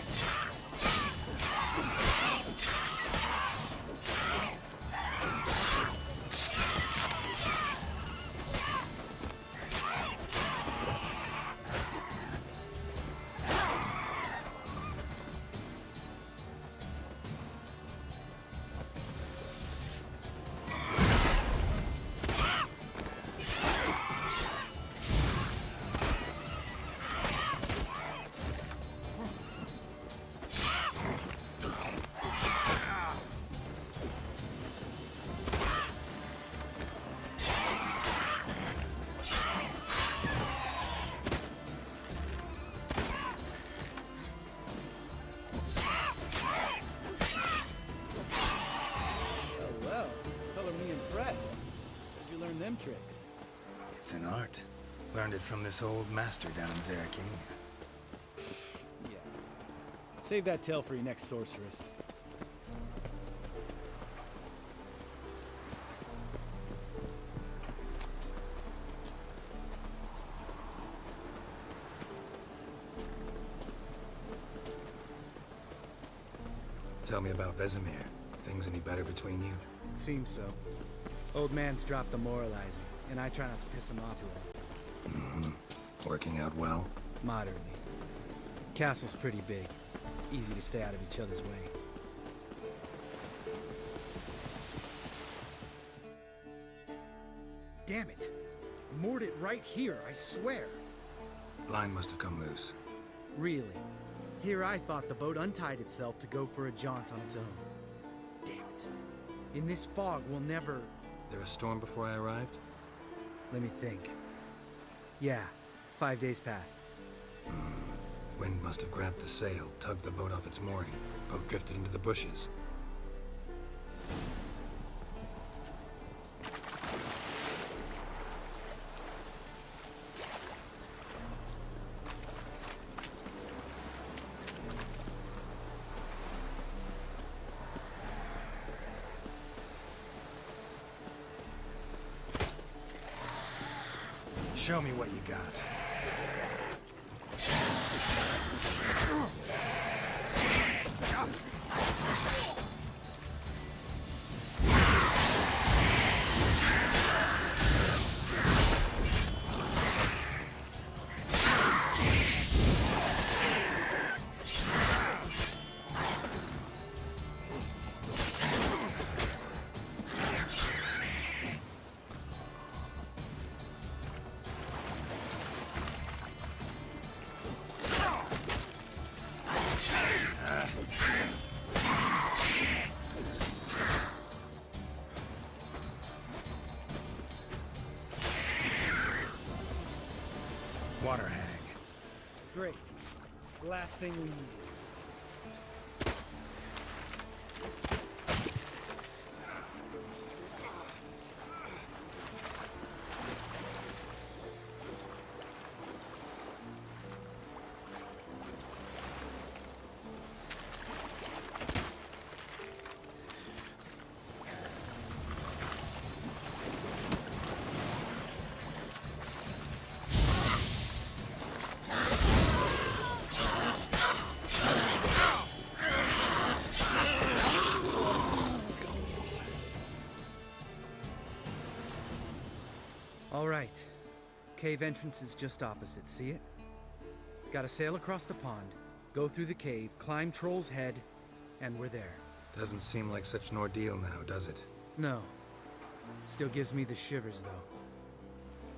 Them tricks. It's an art. Learned it from this old master down in Zerrikania. Yeah. Save that tale for your next sorceress. Tell me about Vesemir. Things any better between you? It seems so. Old man's dropped the moralizing, and I try not to piss him off too often. Working out well? Moderately. Castle's pretty big. Easy to stay out of each other's way. Damn it! Moored it right here, I swear! Line must have come loose. Really? Here I thought the boat untied itself to go for a jaunt on its own. Damn it. In this fog, we'll never... There a storm before I arrived? Let me think. Yeah, 5 days passed. Wind must have grabbed the sail, tugged the boat off its mooring. Boat drifted into the bushes. Show me what you got. Water hag. Great. Last thing we needed. All right. Cave entrance is just opposite, see it? Gotta sail across the pond, go through the cave, climb Troll's Head, and we're there. Doesn't seem like such an ordeal now, does it? No. Still gives me the shivers, though.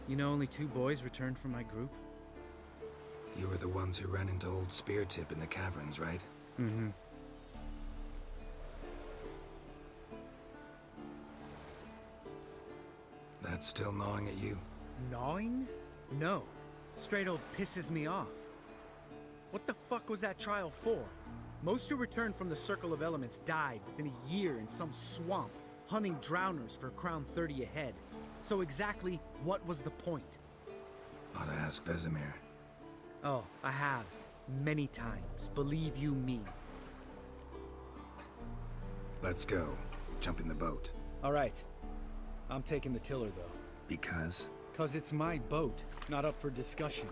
You know only 2 boys returned from my group? You were the ones who ran into old Spear Tip in the caverns, right? Mm-hmm. That's still gnawing at you? Gnawing? No. Straight old pisses me off. What the fuck was that trial for? Most who returned from the Circle of Elements died within a year in some swamp, hunting drowners for Crown 30 a head. So exactly what was the point? Ought to ask Vesemir. Oh, I have. Many times. Believe you me. Let's go. Jump in the boat. All right. I'm taking the tiller, though. Because? 'Cause it's my boat, not up for discussion.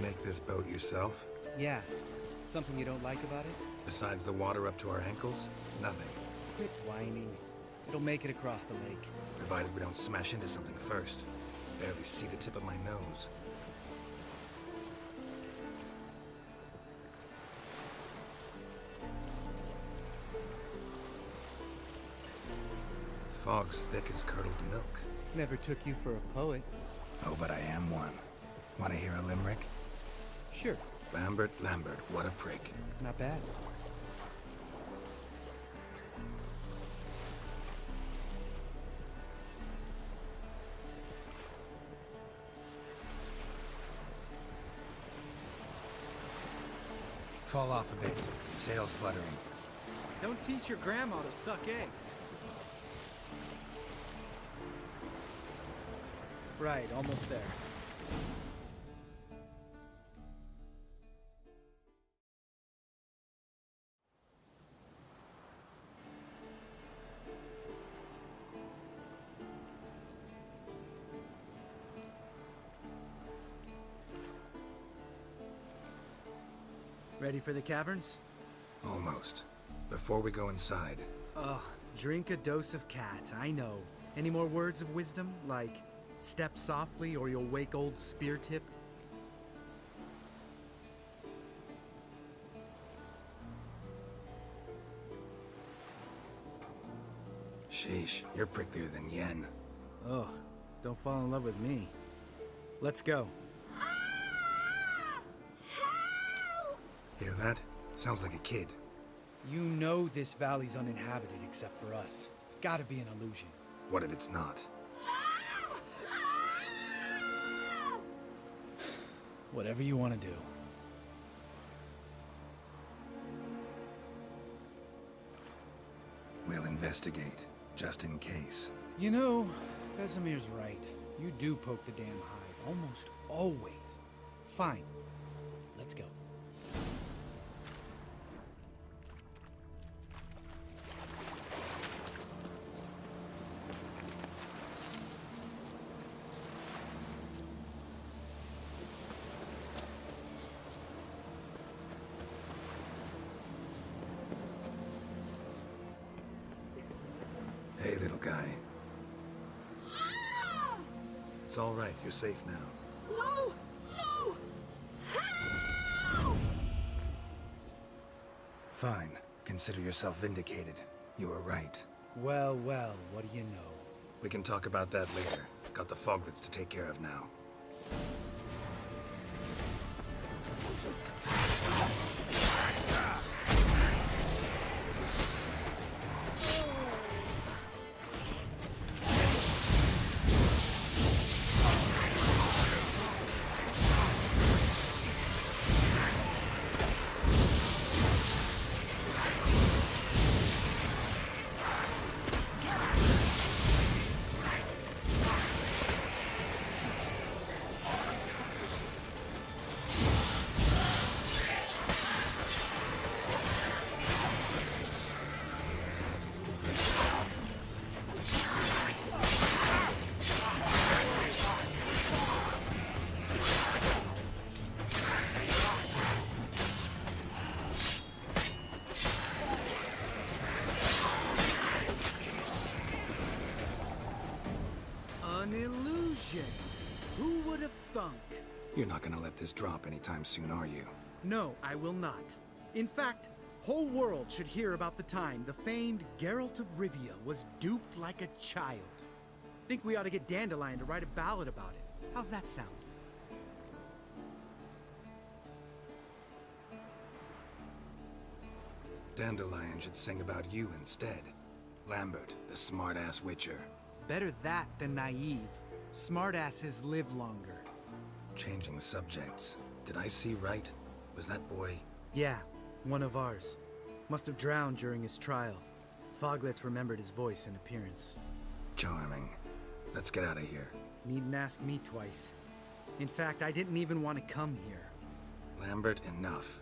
Make this boat yourself? Yeah. Something you don't like about it? Besides the water up to our ankles? Nothing. Quit whining. It'll make it across the lake. Provided we don't smash into something first. Barely see the tip of my nose. Fog's thick as curdled milk. Never took you for a poet. Oh, but I am one. Want to hear a limerick? Sure. Lambert, Lambert, what a prick. Not bad. Fall off a bit. Sails fluttering. Don't teach your grandma to suck eggs. Right, almost there. Ready for the caverns? Almost. Before we go inside. Ugh, drink a dose of cat, I know. Any more words of wisdom, like step softly or you'll wake old Spear Tip? Sheesh, you're pricklier than Yen. Ugh, don't fall in love with me. Let's go. Hear that? Sounds like a kid. You know this valley's uninhabited except for us. It's gotta be an illusion. What if it's not? Whatever you want to do. We'll investigate, just in case. You know, Vesemir's right. You do poke the damn hive, almost always. Fine. Let's go. Hey, little guy. It's all right. You're safe now. No! No! Fine. Consider yourself vindicated. You were right. Well, well, what do you know? We can talk about that later. Got the foglets to take care of now. An illusion! Who would have thunk? You're not gonna let this drop anytime soon, are you? No, I will not. In fact, whole world should hear about the time the famed Geralt of Rivia was duped like a child. Think we ought to get Dandelion to write a ballad about it. How's that sound? Dandelion should sing about you instead. Lambert, the smart-ass witcher. Better that than naive. Smartasses live longer. Changing subjects. Did I see right? Was that boy? Yeah, one of ours. Must have drowned during his trial. Foglets remembered his voice and appearance. Charming. Let's get out of here. Needn't ask me twice. In fact, I didn't even want to come here. Lambert, enough.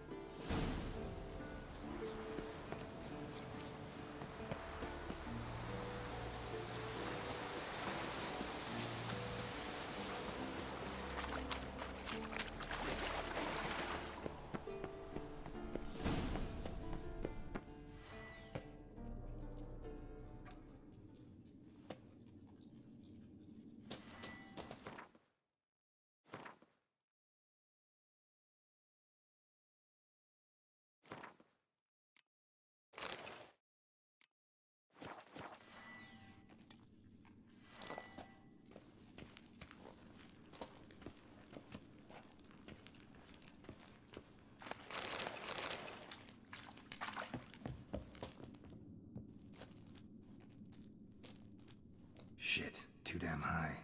Shit, too damn high.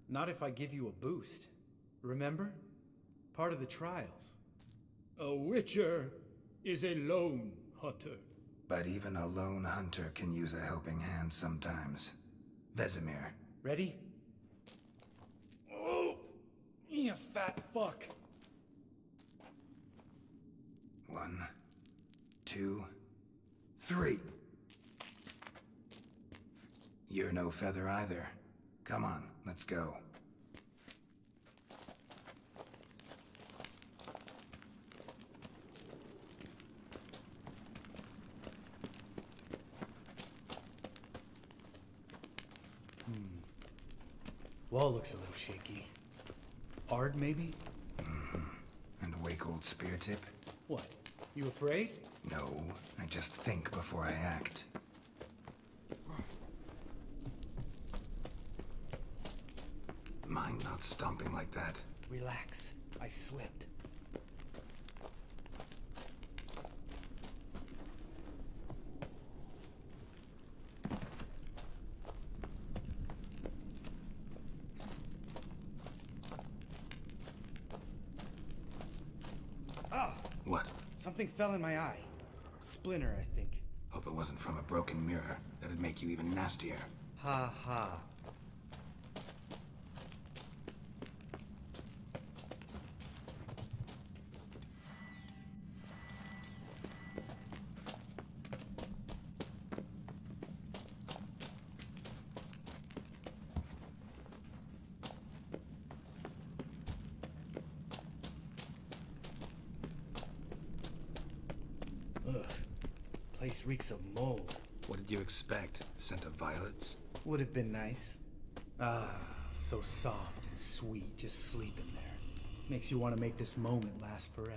Not if I give you a boost. Remember? Part of the trials. A witcher is a lone hunter. But even a lone hunter can use a helping hand sometimes. Vesemir. Ready? Oh, you fat fuck. 1, 2, 3. You're no feather either. Come on, let's go. Wall looks a little shaky. Ard, maybe? And a wake old spear tip? What? You afraid? No, I just think before I act. Mind not stomping like that. Relax. I slipped. Ah! What? Something fell in my eye. Splinter, I think. Hope it wasn't from a broken mirror. That'd make you even nastier. Ha ha. Ugh. Place reeks of mold. What did you expect? Scent of violets? Would have been nice. Ah, so soft and sweet, just sleeping there. Makes you want to make this moment last forever.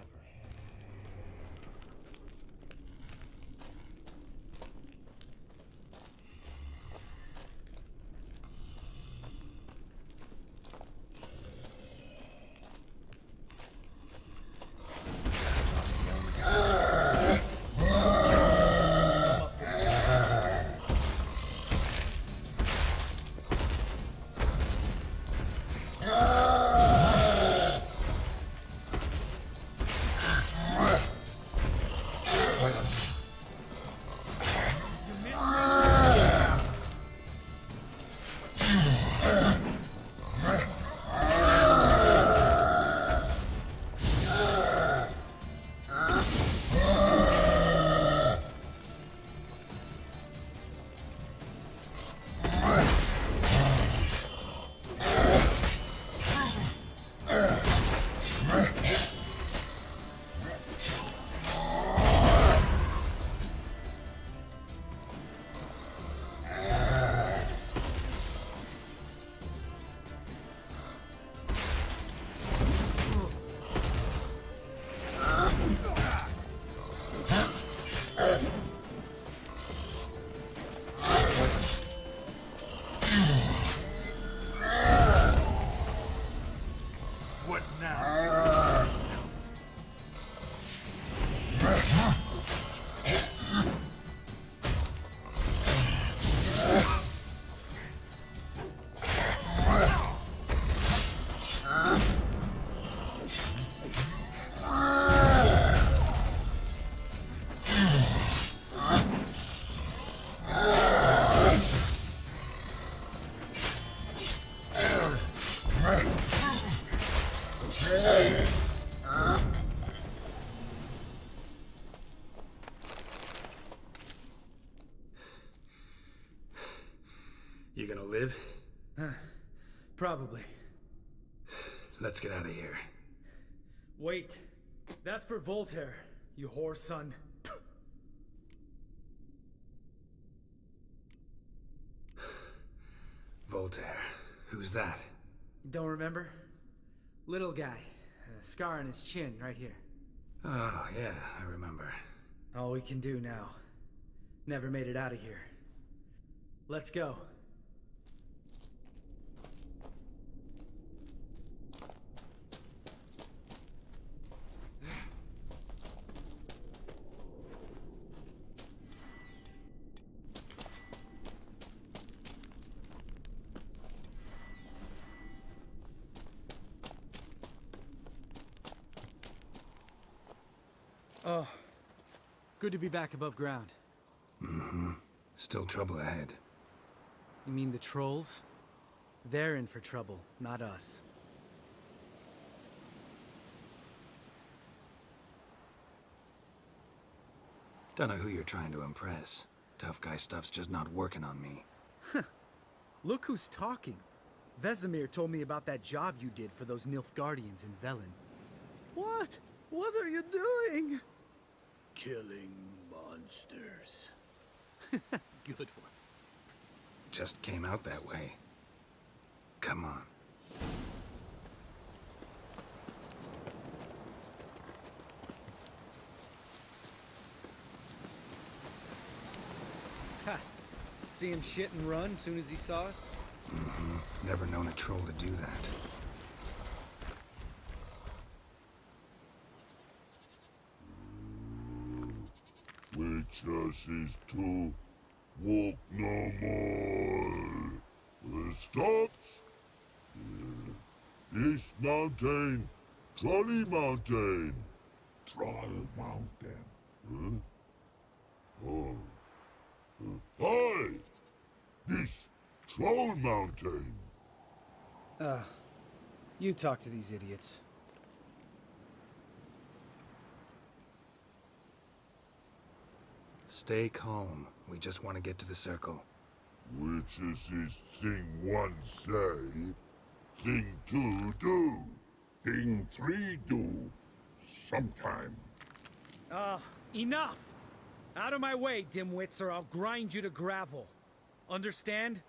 Probably. Let's get out of here. Wait. That's for Voltaire, you whore son. Voltaire. Who's that? Don't remember? Little guy. A scar on his chin, right here. Oh, yeah, I remember. All we can do now. Never made it out of here. Let's go. Oh, good to be back above ground. Mm-hmm. Still trouble ahead. You mean the trolls? They're in for trouble, not us. Don't know who you're trying to impress. Tough guy stuff's just not working on me. Look who's talking. Vesemir told me about that job you did for those Nilfgaardians in Velen. What? What are you doing? Killing monsters. Good one. Just came out that way. Come on. Ha! See him shit and run as soon as he saw us? Mm-hmm. Never known a troll to do that. Witches is to walk no more. The stops. This mountain, Trolley Mountain. Troll Mountain. Huh? Oh. Hi! This Troll Mountain. You talk to these idiots. Stay calm. We just want to get to the circle. Which is his thing one say, thing two do, thing three do, sometime. Enough! Out of my way, dimwits, or I'll grind you to gravel. Understand?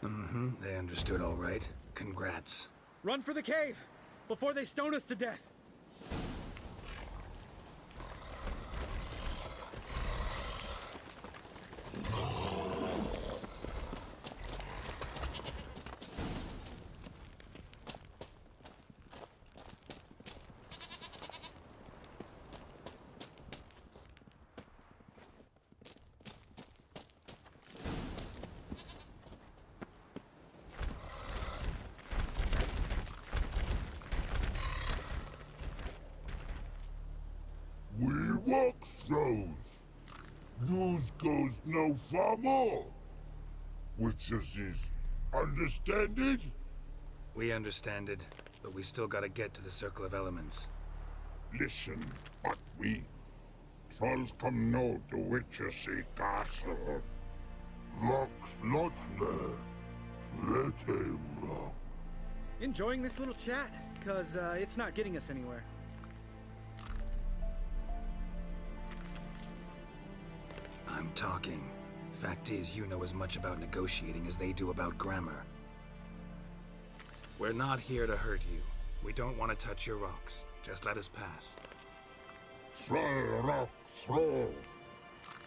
Mm-hmm. They understood all right. Congrats. Run for the cave! Before they stone us to death! We walk throws. Yous goes no far more. Which is understand it? We understand it, but we still gotta get to the Circle of Elements. Listen, but we trolls come no to Witchessy Castle. Rocks lots there. Pretty rock. Enjoying this little chat? Cause, it's not getting us anywhere. I'm talking. Fact is, you know as much about negotiating as they do about grammar. We're not here to hurt you. We don't want to touch your rocks. Just let us pass. Troll rock throw.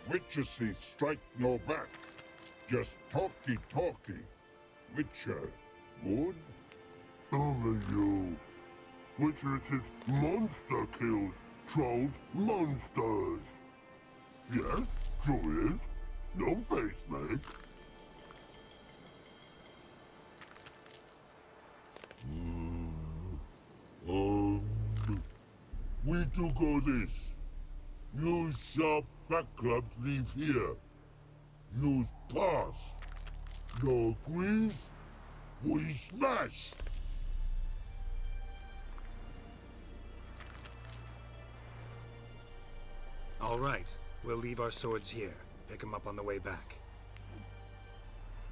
Witchessy strike no back. Just talky. Witcher, good? Only you. Witchess's monster kills trolls monsters. Yes, true is. No face make. We do go this. Use sharp back clubs leave here. Use pass. No agrees, we smash. All right. We'll leave our swords here. Pick them up on the way back.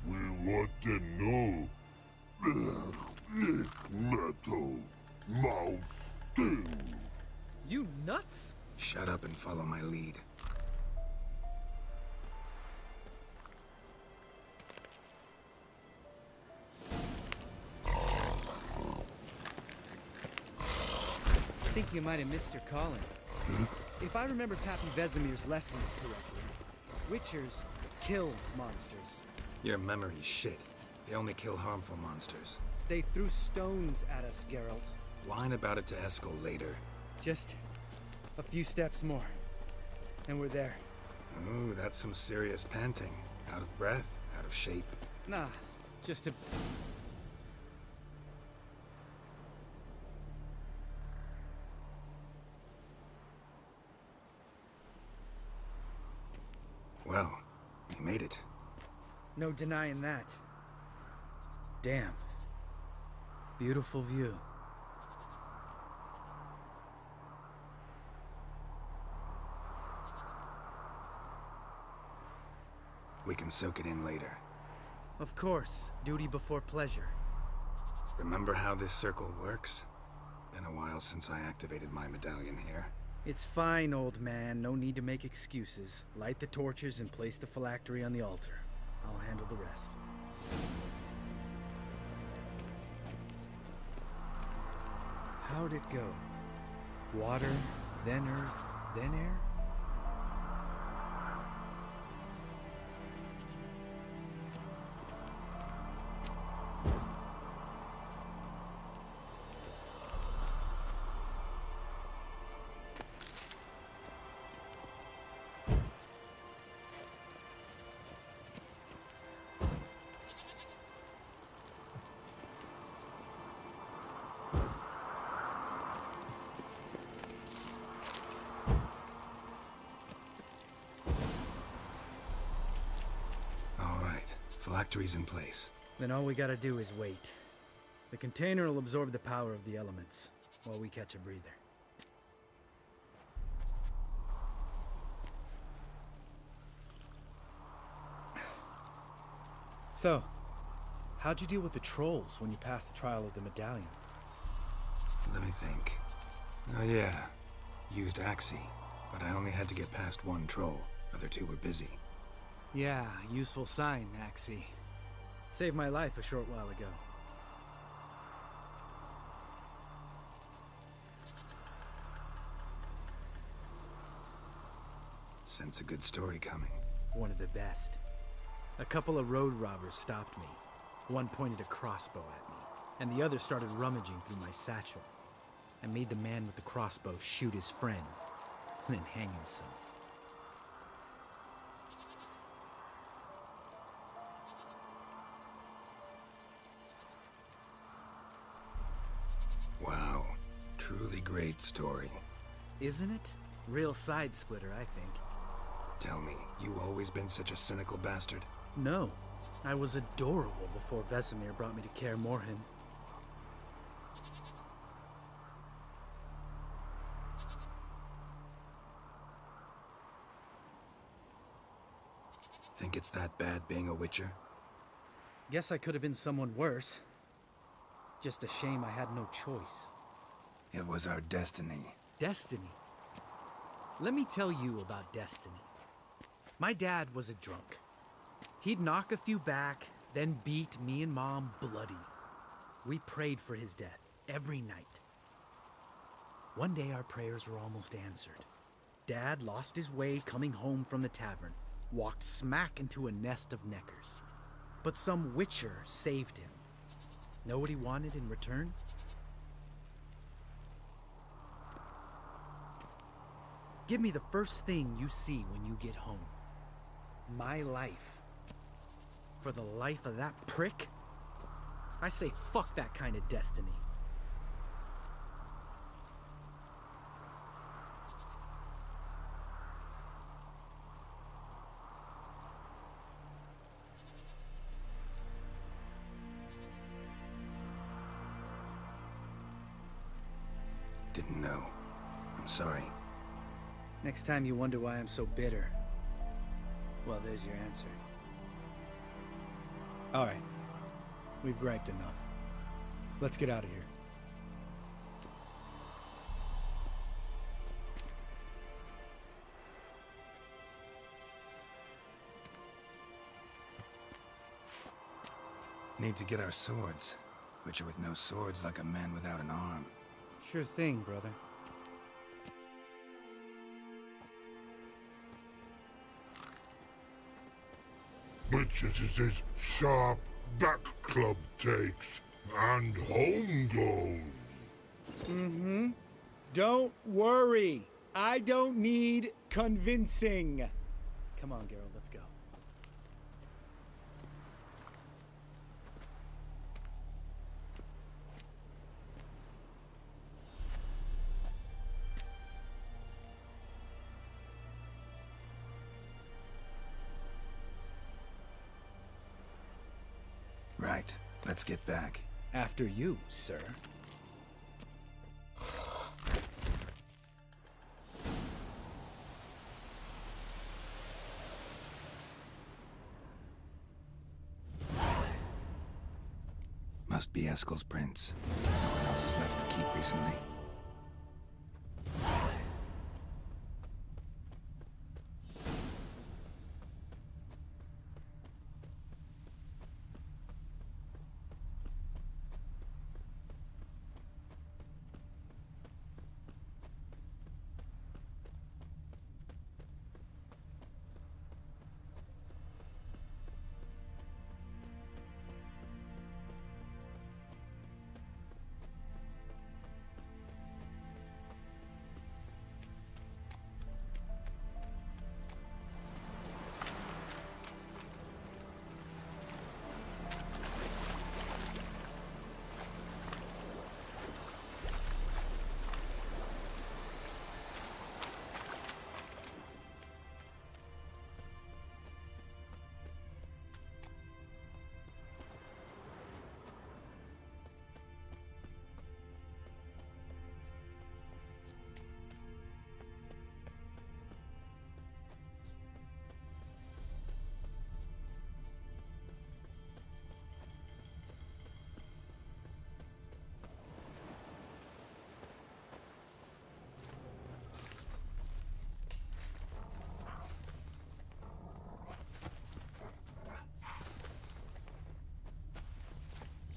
We want to know. Metal. Mouth still. You nuts? Shut up and follow my lead. I think you might have missed your calling. If I remember Captain Vesemir's lessons correctly, Witchers kill monsters. Your memory's shit. They only kill harmful monsters. They threw stones at us, Geralt. Whine about it to Eskel later. Just a few steps more, and we're there. Ooh, that's some serious panting. Out of breath, out of shape. Nah, just a... Well, we made it. No denying that. Damn. Beautiful view. We can soak it in later. Of course, duty before pleasure. Remember how this circle works? Been a while since I activated my medallion here. It's fine, old man. No need to make excuses. Light the torches and place the phylactery on the altar. I'll handle the rest. How'd it go? Water, then earth, then air? Phylactery's in place. Then all we gotta do is wait. The container will absorb the power of the elements, while we catch a breather. So, how'd you deal with the trolls when you passed the trial of the medallion? Let me think. Oh yeah, used Axie, but I only had to get past one troll. Other two were busy. Yeah, useful sign, Axie. Saved my life a short while ago. Sense a good story coming. One of the best. A couple of road robbers stopped me. One pointed a crossbow at me, and the other started rummaging through my satchel. I made the man with the crossbow shoot his friend, and then hang himself. Wow, truly great story. Isn't it? Real side splitter, I think. Tell me, you always been such a cynical bastard? No, I was adorable before Vesemir brought me to Kaer Morhen. Think it's that bad being a Witcher? Guess I could have been someone worse. Just a shame I had no choice. It was our destiny. Destiny? Let me tell you about destiny. My dad was a drunk. He'd knock a few back, then beat me and Mom bloody. We prayed for his death every night. One day our prayers were almost answered. Dad lost his way coming home from the tavern, walked smack into a nest of neckers. But some Witcher saved him. Know what he wanted in return? Give me the first thing you see when you get home. My life. For the life of that prick? I say fuck that kind of destiny. Didn't know. I'm sorry. Next time you wonder why I'm so bitter, well, there's your answer. All right. We've griped enough. Let's get out of here. Need to get our swords. Witcher with no swords like a man without an arm. Sure thing, brother. Witches is his sharp back club takes, and home goes. Mm-hmm. Don't worry. I don't need convincing. Come on, Geralt, let's go. Right. Let's get back. After you, sir. Must be Eskel's prints. No one else has left the keep recently.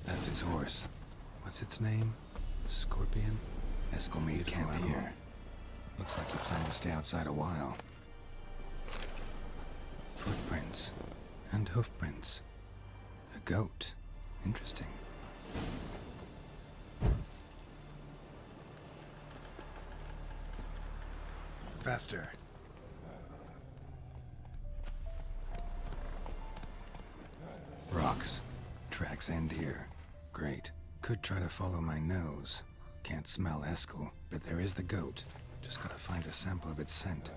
That's his horse. What's its name? Scorpion? Eskel made camp here. Looks like he planned to stay outside a while. Footprints. And hoofprints. A goat. Interesting. Faster. Rocks. Tracks end here. Great. Could try to follow my nose. Can't smell Eskel, but there is the goat. Just gotta find a sample of its scent.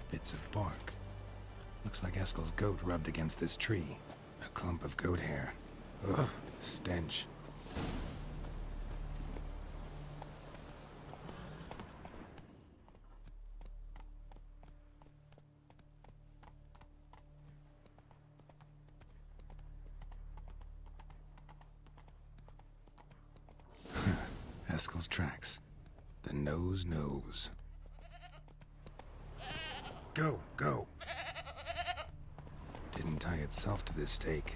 Bits of bark. Looks like Eskel's goat rubbed against this tree. A clump of goat hair. Ugh, stench. Eskel's tracks. The nose knows. Go, go! Didn't tie itself to this stake.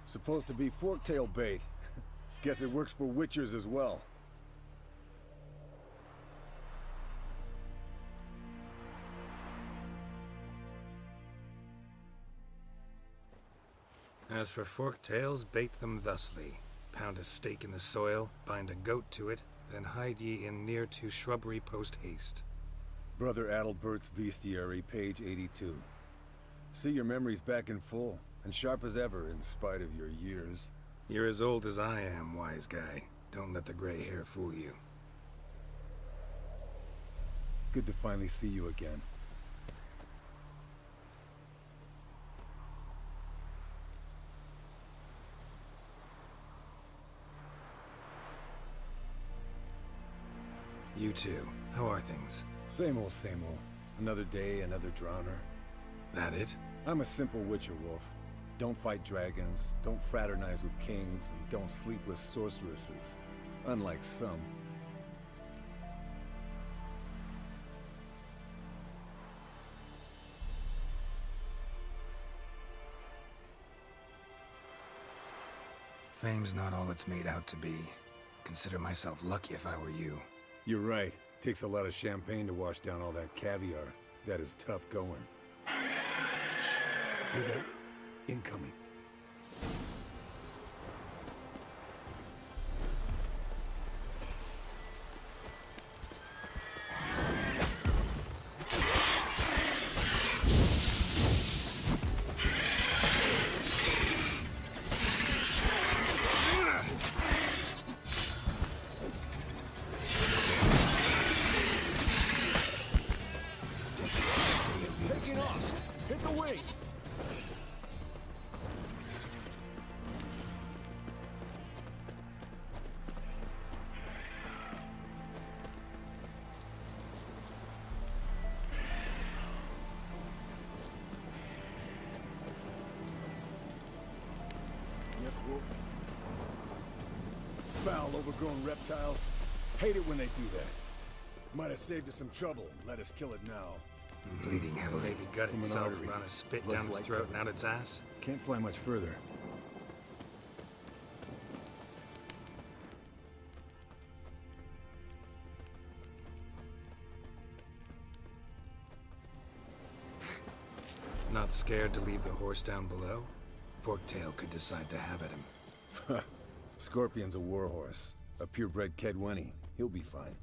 Supposed to be forktail bait. Guess it works for witchers as well. As for forktails, bait them thusly. Pound a stake in the soil, bind a goat to it, then hide ye in near to shrubbery post haste. Brother Adalbert's Bestiary, page 82. See your memories back in full, and sharp as ever in spite of your years. You're as old as I am, wise guy. Don't let the gray hair fool you. Good to finally see you again. You too. How are things? Same old, same old. Another day, another drowner. That it? I'm a simple witcher, Wolf. Don't fight dragons, don't fraternize with kings, and don't sleep with sorceresses. Unlike some. Fame's not all it's made out to be. Consider myself lucky if I were you. You're right. Takes a lot of champagne to wash down all that caviar. That is tough going. Shh. Hear that? Incoming. Taking off! Hit the wings! Yes, Wolf? Foul, overgrown reptiles. Hate it when they do that. Might have saved us some trouble. Let us kill it now. Bleeding heavily. Baby gut From an itself artery. run a spit Looks down its like throat cover. and out its ass. Can't fly much further. Not scared to leave the horse down below? Forktail could decide to have at him. Scorpion's a warhorse. A purebred Kedwenny. He'll be fine.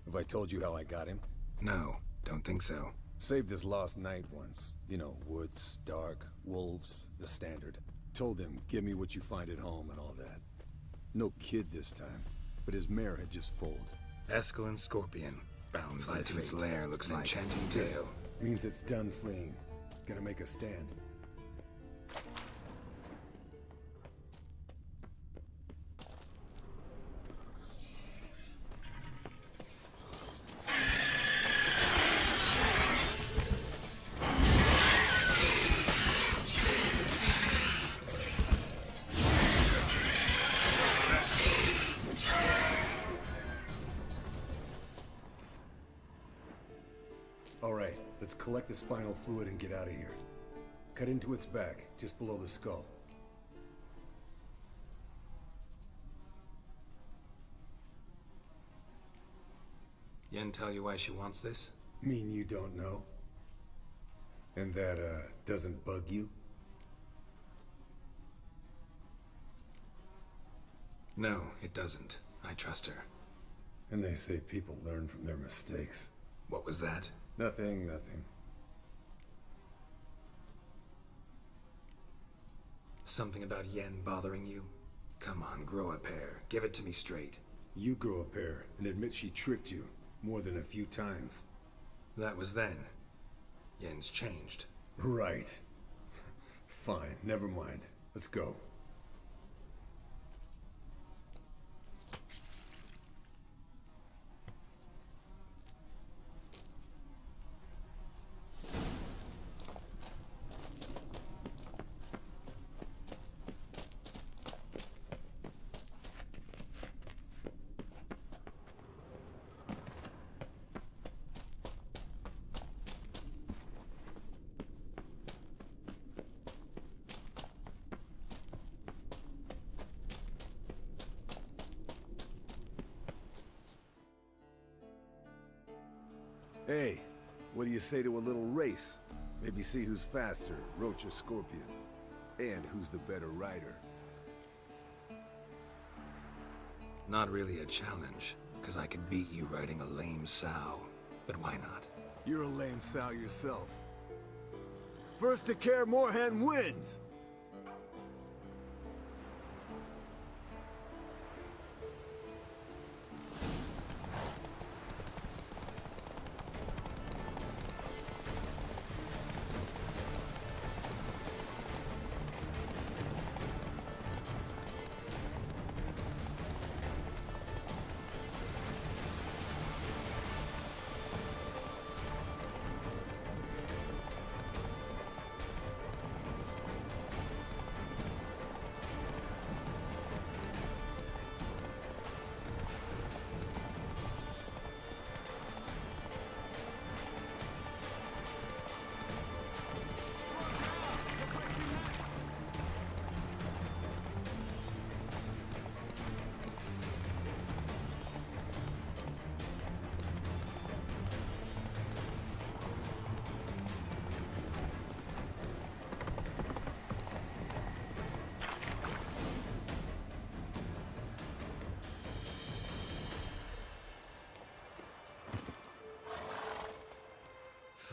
Have I told you how I got him? No, don't think so. Saved his lost knight once. You know, woods, dark, wolves, the standard. Told him, give me what you find at home and all that. No kid this time, but his mare had just foaled. Escalon Scorpion, bound by to its lair, looks like enchanting Dead. tale. Means it's done fleeing. Gonna make a stand. All right, let's collect the spinal fluid and get out of here. Cut into its back, just below the skull. Yen tell you why she wants this? Mean you don't know? And that, doesn't bug you? No, it doesn't. I trust her. And they say people learn from their mistakes. What was that? Nothing, nothing. Something about Yen bothering you? Come on, grow a pair. Give it to me straight. You grow a pair and admit she tricked you more than a few times. That was then. Yen's changed. Right. Fine, never mind. Let's go. Hey, what do you say to a little race? Maybe see who's faster, Roach or Scorpion. And who's the better rider. Not really a challenge, because I could beat you riding a lame sow. But why not? You're a lame sow yourself. First to Kaer Morhen wins!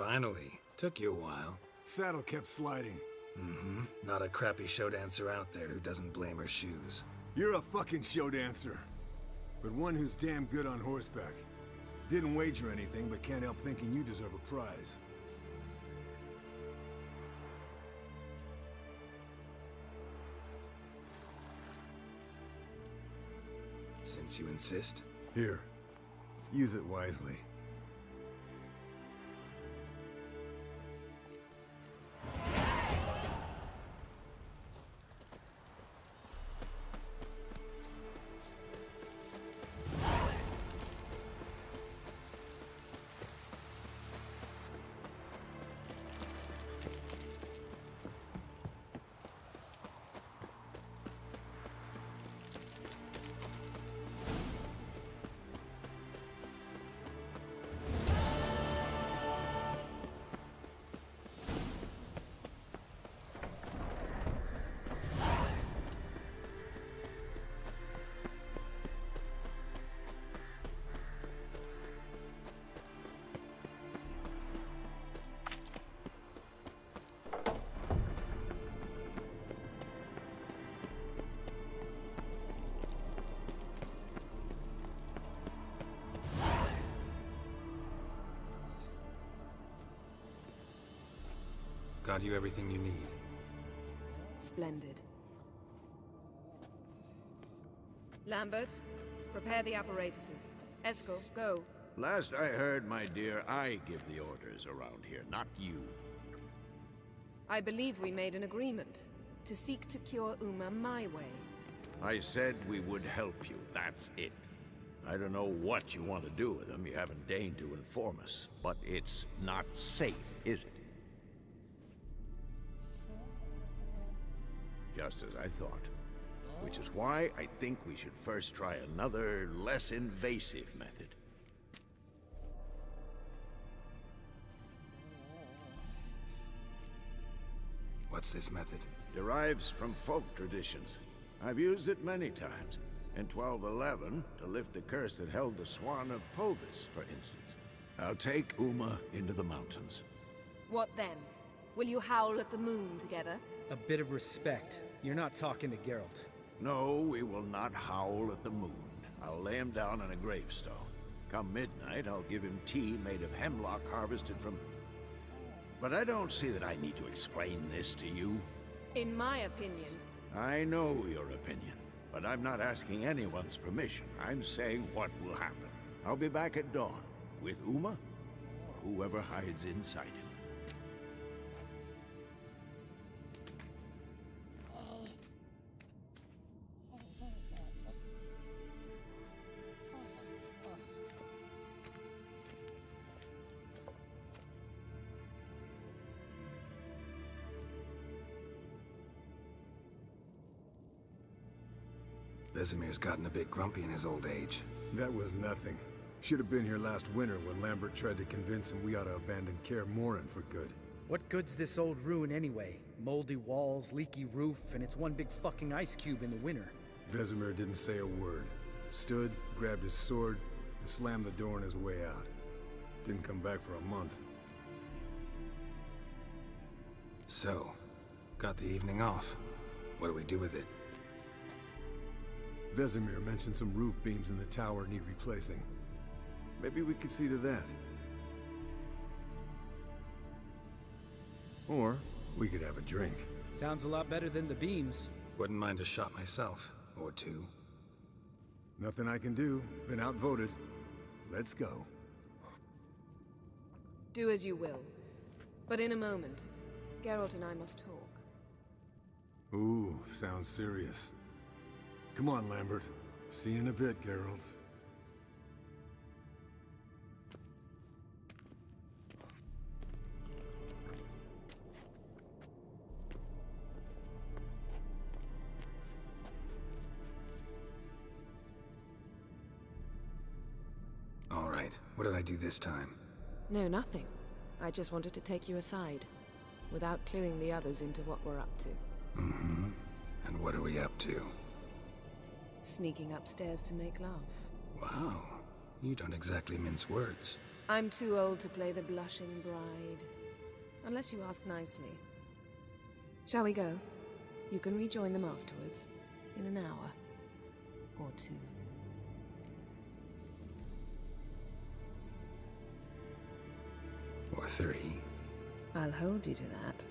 Finally. Took you a while. Saddle kept sliding. Mm-hmm. Not a crappy show dancer out there who doesn't blame her shoes. You're a fucking show dancer. But one who's damn good on horseback. Didn't wager anything, but can't help thinking you deserve a prize. Since you insist. Here. Use it wisely. Got you everything you need. Splendid. Lambert, prepare the apparatuses. Esco, go. Last I heard, my dear, I give the orders around here, not you. I believe we made an agreement to seek to cure Uma my way. I said we would help you, that's it. I don't know what you want to do with them, you haven't deigned to inform us. But it's not safe, is it? Just as I thought. Which is why I think we should first try another, less invasive method. What's this method? Derives from folk traditions. I've used it many times. In 1211, to lift the curse that held the Swan of Povis, for instance. I'll take Uma into the mountains. What then? Will you howl at the moon together? A bit of respect. You're not talking to Geralt. No, we will not howl at the moon. I'll lay him down on a gravestone. Come midnight, I'll give him tea made of hemlock harvested from... But I don't see that I need to explain this to you. In my opinion... I know your opinion, but I'm not asking anyone's permission. I'm saying what will happen. I'll be back at dawn, with Uma, or whoever hides inside him. Vesemir's gotten a bit grumpy in his old age. That was nothing. Should have been here last winter when Lambert tried to convince him we ought to abandon Kaer Morhen for good. What good's this old ruin anyway? Moldy walls, leaky roof, and it's one big fucking ice cube in the winter. Vesemir didn't say a word. Stood, grabbed his sword, and slammed the door on his way out. Didn't come back for a month. So, got the evening off. What do we do with it? Vesemir mentioned some roof beams in the tower need replacing. Maybe we could see to that. Or we could have a drink. Sounds a lot better than the beams. Wouldn't mind a shot myself, or two. Nothing I can do. Been outvoted. Let's go. Do as you will. But in a moment, Geralt and I must talk. Ooh, sounds serious. Come on, Lambert. See you in a bit, Geralt. All right, what did I do this time? No, nothing. I just wanted to take you aside, without cluing the others into what we're up to. Mm-hmm. And what are we up to? Sneaking upstairs to make love. Wow, you don't exactly mince words. I'm too old to play the blushing bride. Unless you ask nicely. Shall we go? You can rejoin them afterwards. In an hour. Or two. Or 3. I'll hold you to that.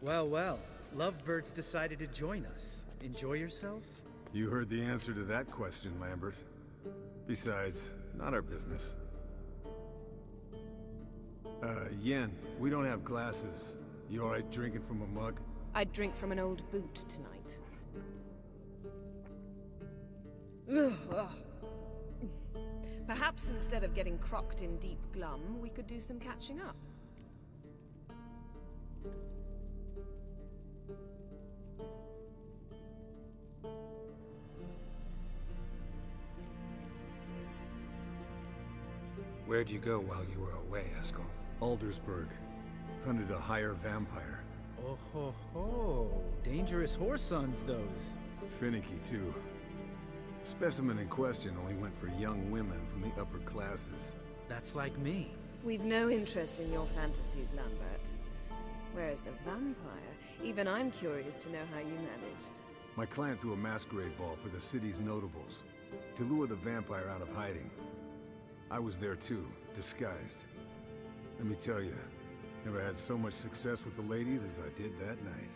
Well, well. Lovebirds decided to join us. Enjoy yourselves? You heard the answer to that question, Lambert. Besides, not our business. Yen, we don't have glasses. You alright drinking from a mug? I'd drink from an old boot tonight. Perhaps instead of getting crocked in deep glum, we could do some catching up. Where'd you go while you were away, Eskel? Aldersburg. Hunted a higher vampire. Oh ho ho. Dangerous whoresons, those. Finicky, too. Specimen in question only went for young women from the upper classes. That's like me. We've no interest in your fantasies, Lambert. Whereas the vampire, even I'm curious to know how you managed. My clan threw a masquerade ball for the city's notables, to lure the vampire out of hiding. I was there too, disguised. Let me tell you, never had so much success with the ladies as I did that night.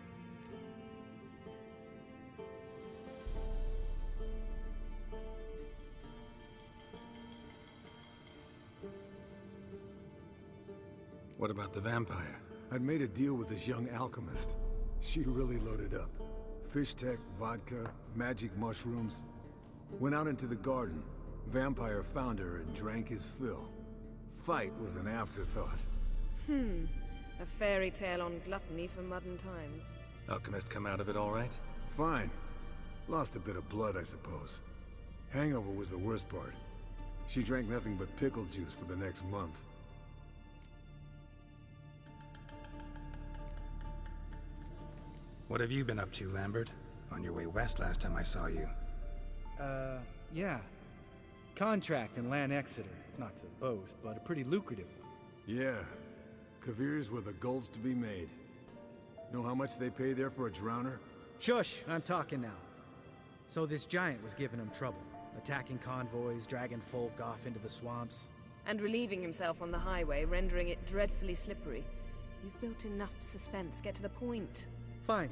What about the vampire? I'd made a deal with this young alchemist. She really loaded up. Fish tech, vodka, magic mushrooms. Went out into the garden. Vampire found her and drank his fill. Fight was an afterthought. A fairy tale on gluttony for modern times. Alchemist come out of it all right? Fine. Lost a bit of blood, I suppose. Hangover was the worst part. She drank nothing but pickle juice for the next month. What have you been up to, Lambert? On your way west last time I saw you. Yeah. Contract in Lan Exeter. Not to boast, but a pretty lucrative one. Yeah. Kavir's were the golds to be made. Know how much they pay there for a drowner? Shush! I'm talking now. So this giant was giving him trouble. Attacking convoys, dragging folk off into the swamps. And relieving himself on the highway, rendering it dreadfully slippery. You've built enough suspense. Get to the point. Fine.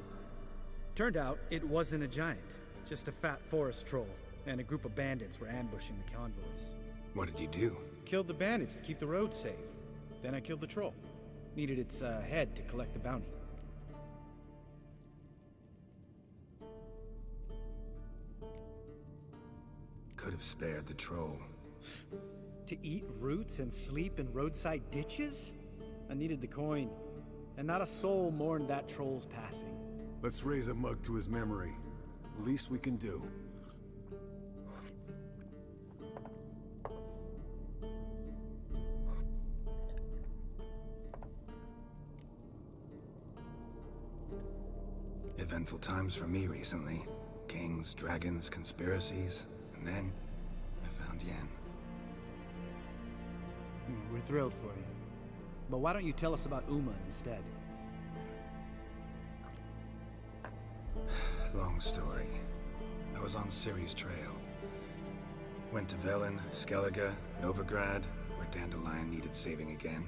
Turned out it wasn't a giant. Just a fat forest troll. And a group of bandits were ambushing the convoys. What did you do? Killed the bandits to keep the road safe. Then I killed the troll. Needed its head to collect the bounty. Could have spared the troll. To eat roots and sleep in roadside ditches? I needed the coin. And not a soul mourned that troll's passing. Let's raise a mug to his memory. Eventful times for me recently. Kings, dragons, conspiracies, and then I found Yen. We're thrilled for you. But why don't you tell us about Uma instead? Long story. I was on Ciri's trail. Went to Velen, Skellige, Novigrad, where Dandelion needed saving again.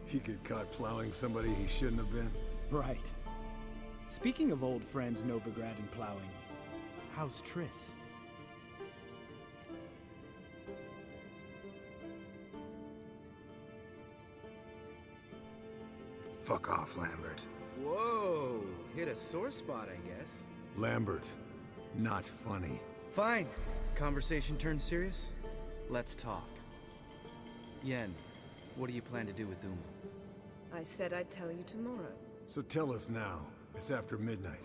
He get caught plowing somebody he shouldn't have been? Right. Speaking of old friends Novigrad and plowing, how's Triss? Fuck off, Lambert. Whoa, hit a sore spot, I guess. Lambert, not funny. Fine. Conversation turned serious? Let's talk. Yen, what do you plan to do with Uma? I said I'd tell you tomorrow. So tell us now. It's after midnight.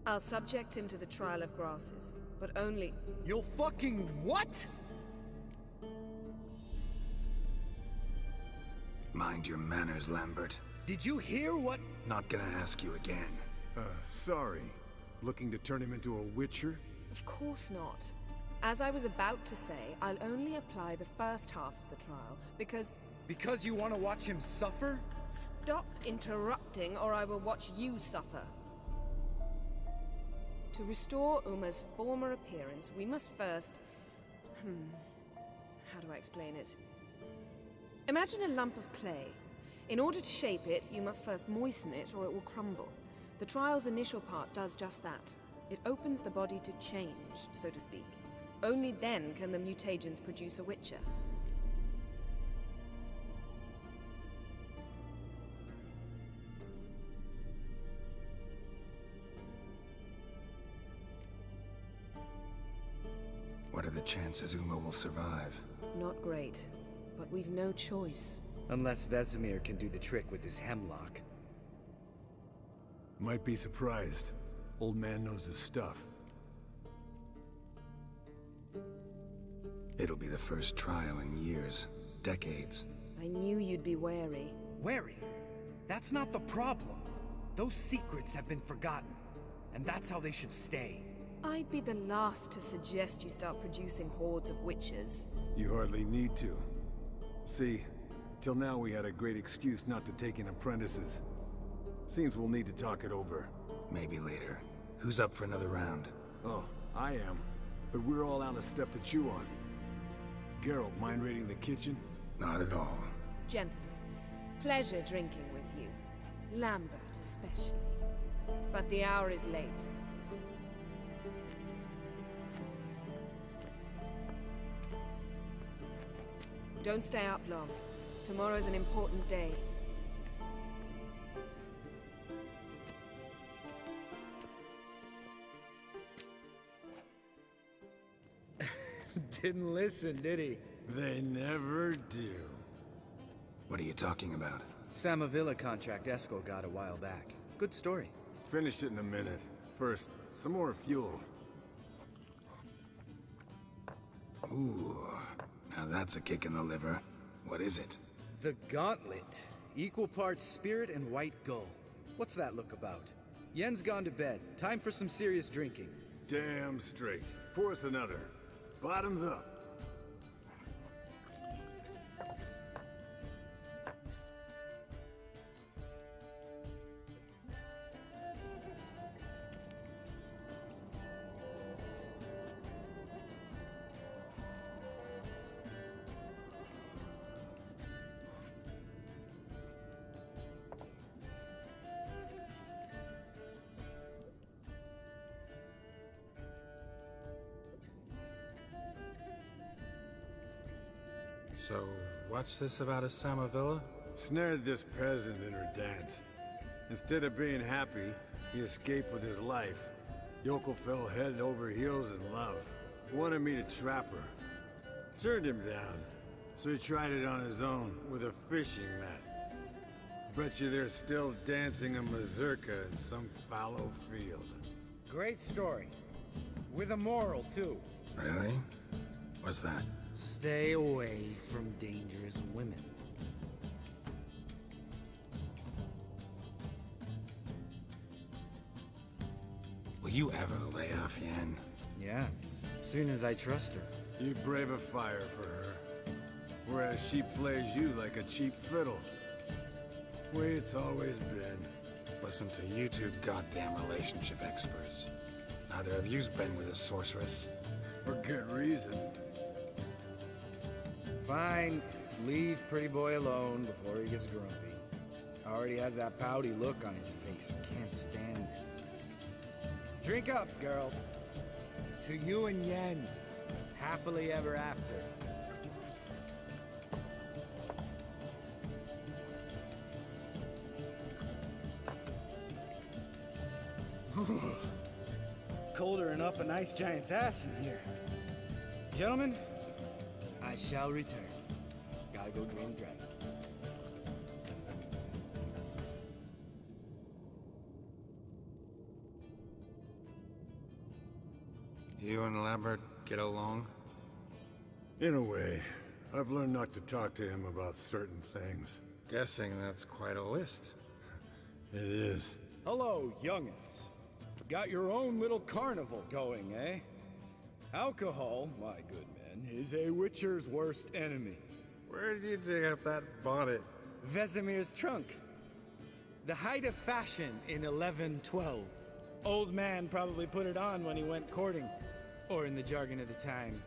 I'll subject him to the trial of grasses, but only... You'll fucking what? Mind your manners, Lambert. Did you hear what? Not gonna ask you again. Sorry. Looking to turn him into a witcher? Of course not. As I was about to say, I'll only apply the first half of the trial, because... Because you want to watch him suffer? Stop interrupting, or I will watch you suffer. To restore Uma's former appearance, we must first... How do I explain it? Imagine a lump of clay. In order to shape it, you must first moisten it, or it will crumble. The trial's initial part does just that. It opens the body to change, so to speak. Only then can the mutagens produce a witcher. What are the chances Uma will survive? Not great, but we've no choice. Unless Vesemir can do the trick with his hemlock. Might be surprised. Old man knows his stuff. It'll be the first trial in years. Decades. I knew you'd be wary. Wary? That's not the problem. Those secrets have been forgotten. And that's how they should stay. I'd be the last to suggest you start producing hordes of witches. You hardly need to. See, till now we had a great excuse not to take in apprentices. Seems we'll need to talk it over. Maybe later. Who's up for another round? Oh, I am. But we're all out of stuff to chew on. Geralt, mind raiding the kitchen? Not at all. Gentlemen, pleasure drinking with you. Lambert especially. But the hour is late. Don't stay up long. Tomorrow's an important day. Didn't listen, did he? They never do. What are you talking about? Samavilla contract Eskel got a while back. Good story. Finish it in a minute. First, some more fuel. Ooh, now that's a kick in the liver. What is it? The Gauntlet. Equal parts spirit and white gull. What's that look about? Yen's gone to bed. Time for some serious drinking. Damn straight. Pour us another. Bottoms up. So, what's this about a Samavilla? Snared this peasant in her dance. Instead of being happy, he escaped with his life. Yoko fell head over heels in love. Wanted me to trap her. Turned him down. So he tried it on his own with a fishing net. Bet you they're still dancing a mazurka in some fallow field. Great story. With a moral, too. Really? What's that? Stay away from dangerous women. you ever lay off, Yen? Yeah, soon as I trust her. You brave a fire for her, whereas she plays you like a cheap fiddle. Way it's always been. Listen to you two goddamn relationship experts. Neither of you's been with a sorceress. For good reason. Fine, leave pretty boy alone before he gets grumpy. Already has that pouty look on his face. Can't stand it. Drink up, girl. To you and Yen. Happily ever after. Colder and up an ice giant's ass in here. Gentlemen, I shall return. Gotta go drain the dragon. You and Lambert get along? In a way. I've learned not to talk to him about certain things. Guessing that's quite a list. It is. Hello, youngins. Got your own little carnival going, eh? Alcohol, my good men, is a witcher's worst enemy. Where did you dig up that bonnet? Vesemir's trunk. The height of fashion in 1112. Old man probably put it on when he went courting. Or in the jargon of the time,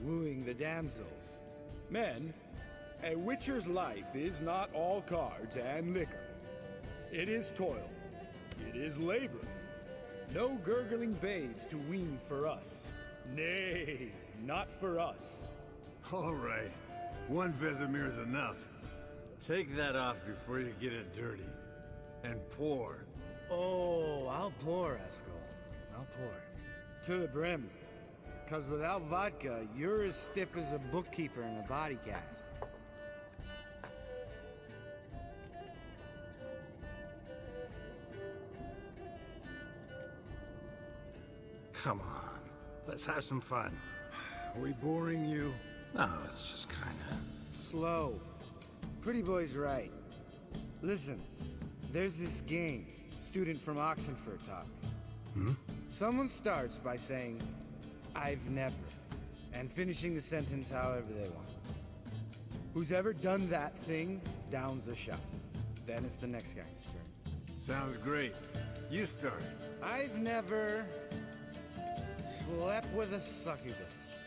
wooing the damsels. Men, a witcher's life is not all cards and liquor. It is toil. It is labor. No gurgling babes to wean for us. Nay, not for us. All right. One Vesemir's enough. Take that off before you get it dirty. And pour. Oh, I'll pour, Eskel. I'll pour. To the brim. 'Cause without vodka, you're as stiff as a bookkeeper in a body cast. Come on, let's have some fun. Are we boring you? No, it's just kinda... Slow. Pretty boy's right. Listen, there's this game student from Oxenford taught me. Someone starts by saying, I've never, and finishing the sentence however they want. Who's ever done that thing downs a shot. Then it's the next guy's turn. Sounds great. You start. I've never slept with a succubus.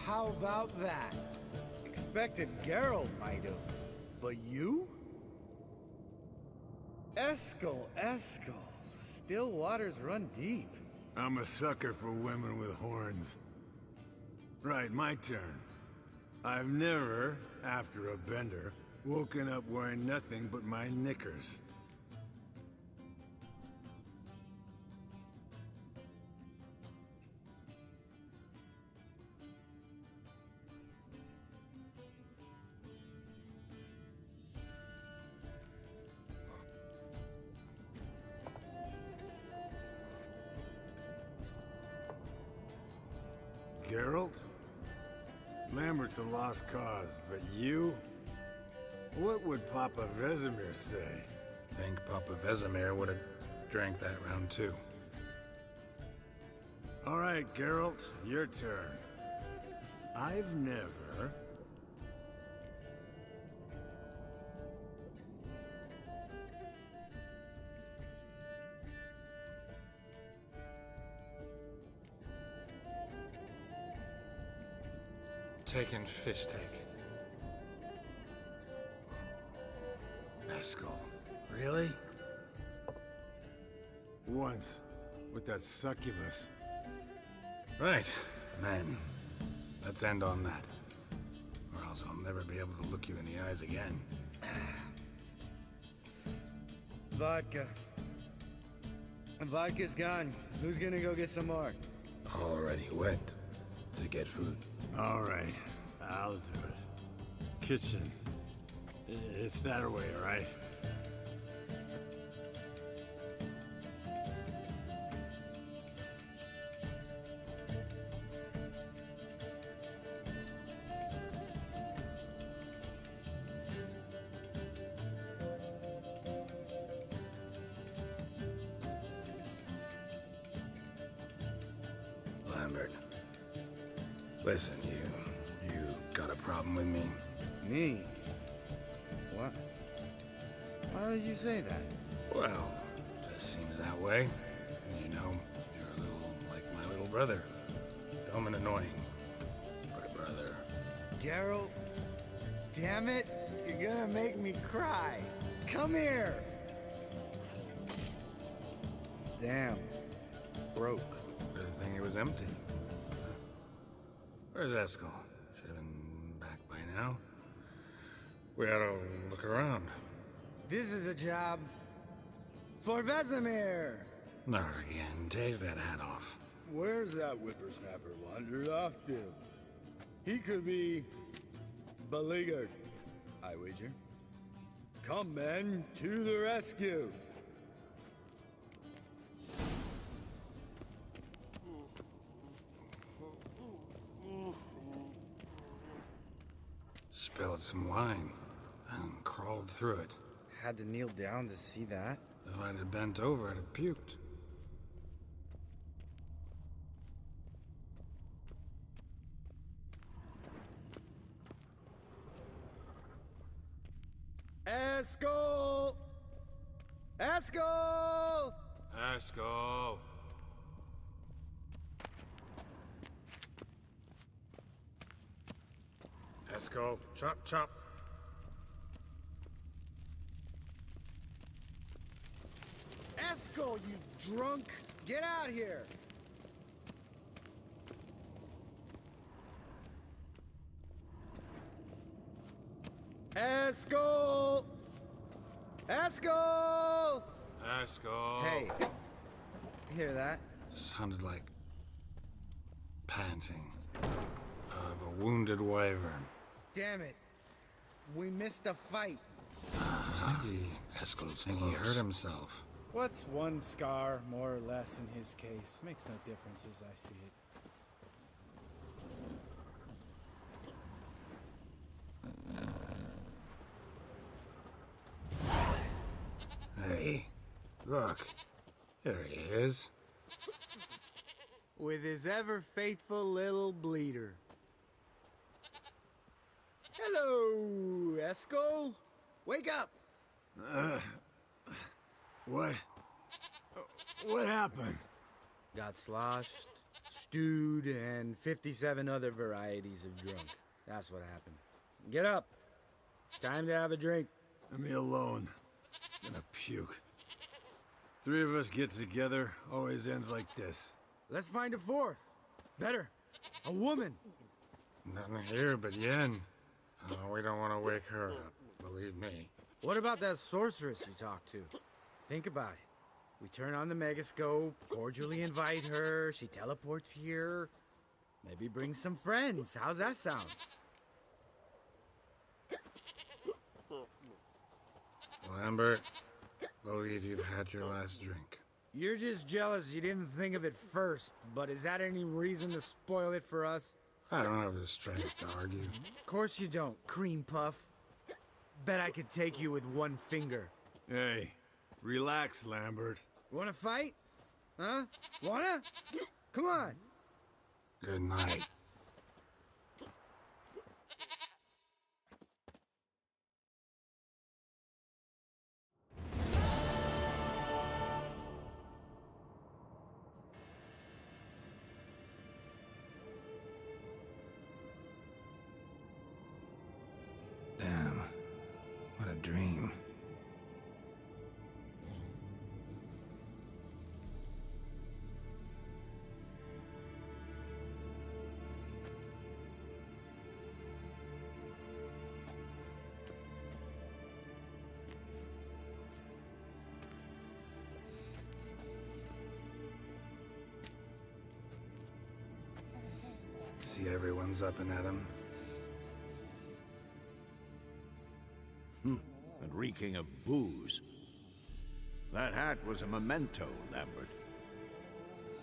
How about that? Expected Geralt might have. But you? Eskel. Still waters run deep. I'm a sucker for women with horns. Right, my turn. I've never, after a bender, woken up wearing nothing but my knickers. Geralt? Lambert's a lost cause, but you? What would Papa Vesemir say? Think Papa Vesemir would have drank that round too. All right, Geralt, your turn. I've never... Taken fist take. Eskel. Really? Once, with that succubus. Right. Men, let's end on that. Or else I'll never be able to look you in the eyes again. Vodka. Vodka's gone. Who's gonna go get some more? Already went to get food. All right, I'll do it. Kitchen. It's that way, right? Lambert, listen, you got a problem with me? Me? What? Why did you say that? Well, just seems that way. You know, you're a little like my little brother. Dumb and annoying, but a brother. Geralt, damn it, you're gonna make me cry. Come here. Damn, broke. Really think it was empty. Where's Eskel? Should have been back by now. We ought to look around. This is a job for Vesemir. Not again. Take that hat off. Where's that whippersnapper wandered off to? He could be beleaguered, I wager. Come, men, to the rescue! Spilled some wine and crawled through it. Had to kneel down to see that. If I'd have bent over, I'd have puked. Eskel! Eskel! Eskel! Eskel, chop, chop. Eskel, you drunk! Get out here! Eskel! Eskel! Eskel! Hey, hear that? Sounded like panting of a wounded wyvern. Damn it. We missed a fight. I think he hurt himself. What's one scar, more or less, in his case? Makes no difference as I see it. Hey, look. There he is. With his ever-faithful little bleeder. Hello, Eskel. Wake up! What? What happened? Got sloshed, stewed, and 57 other varieties of drunk. That's what happened. Get up. Time to have a drink. Leave me alone. I'm gonna puke. Three of us get together, always ends like this. Let's find a fourth. Better. A woman. Nothing here but Yen. We don't want to wake her up, believe me. What about that sorceress you talked to? Think about it. We turn on the megascope, cordially invite her, she teleports here. Maybe bring some friends. How's that sound? Lambert, believe you've had your last drink. You're just jealous you didn't think of it first, but is that any reason to spoil it for us? I don't have the strength to argue. Of course you don't, cream puff. Bet I could take you with one finger. Hey, relax, Lambert. Wanna fight? Huh? Wanna? Come on. Good night. Damn, what a dream. See everyone's up and at 'em. And reeking of booze. That hat was a memento, Lambert.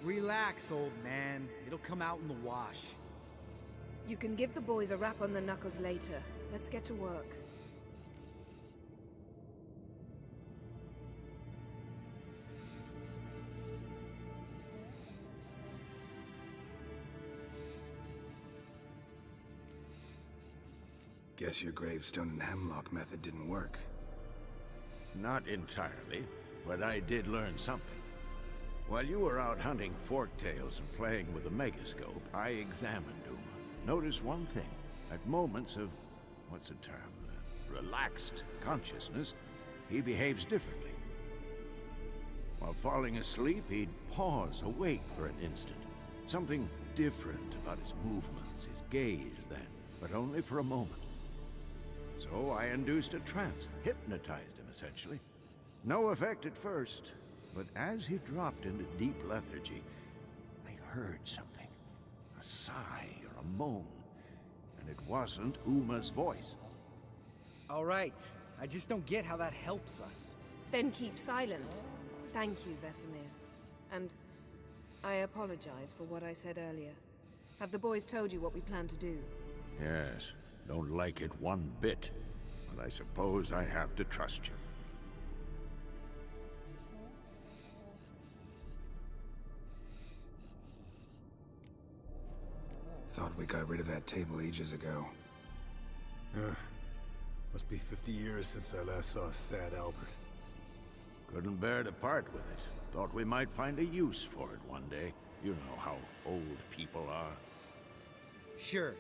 Relax, old man. It'll come out in the wash. You can give the boys a rap on the knuckles later. Let's get to work. Guess your gravestone and hemlock method didn't work. Not entirely, but I did learn something. While you were out hunting forktails and playing with the megascope, I examined Uma. Noticed one thing. At moments of, what's the term, relaxed consciousness, he behaves differently. While falling asleep, he'd pause, awake for an instant. Something different about his movements, his gaze then, but only for a moment. So I induced a trance, hypnotized him essentially. No effect at first, but as he dropped into deep lethargy, I heard something. A sigh or a moan, and it wasn't Uma's voice. All right. I just don't get how that helps us. Then keep silent. Thank you, Vesemir. And I apologize for what I said earlier. Have the boys told you what we plan to do? Yes, don't like it one bit, but I suppose I have to trust you. Thought we got rid of that table ages ago. Must be 50 years since I last saw sad Albert. Couldn't bear to part with it. Thought we might find a use for it one day. You know how old people are. Sure.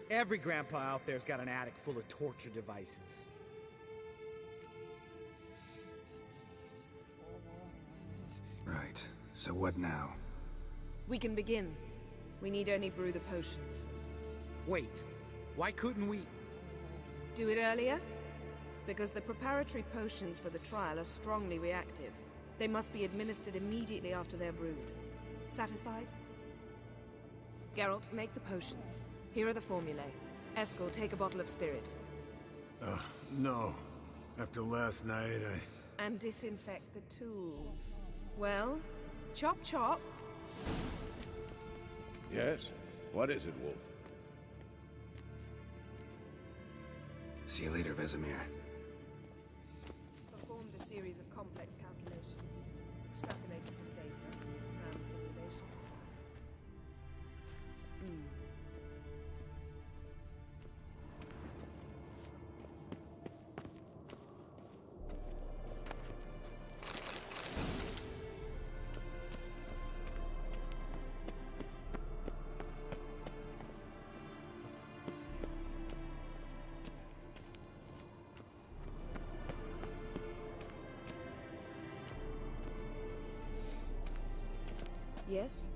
Every grandpa out there's got an attic full of torture devices. Right. So what now? We can begin. We need only brew the potions. Wait. Why couldn't we... Do it earlier? Because the preparatory potions for the trial are strongly reactive. They must be administered immediately after they're brewed. Satisfied? Geralt, make the potions. Here are the formulae. Eskel, take a bottle of spirit. No. After last night, And disinfect the tools. Well, chop chop. Yes? What is it, Wolf? See you later, Vesemir. Performed a series of complex calculations. Extrapolated some data. Ran simulations. Yes?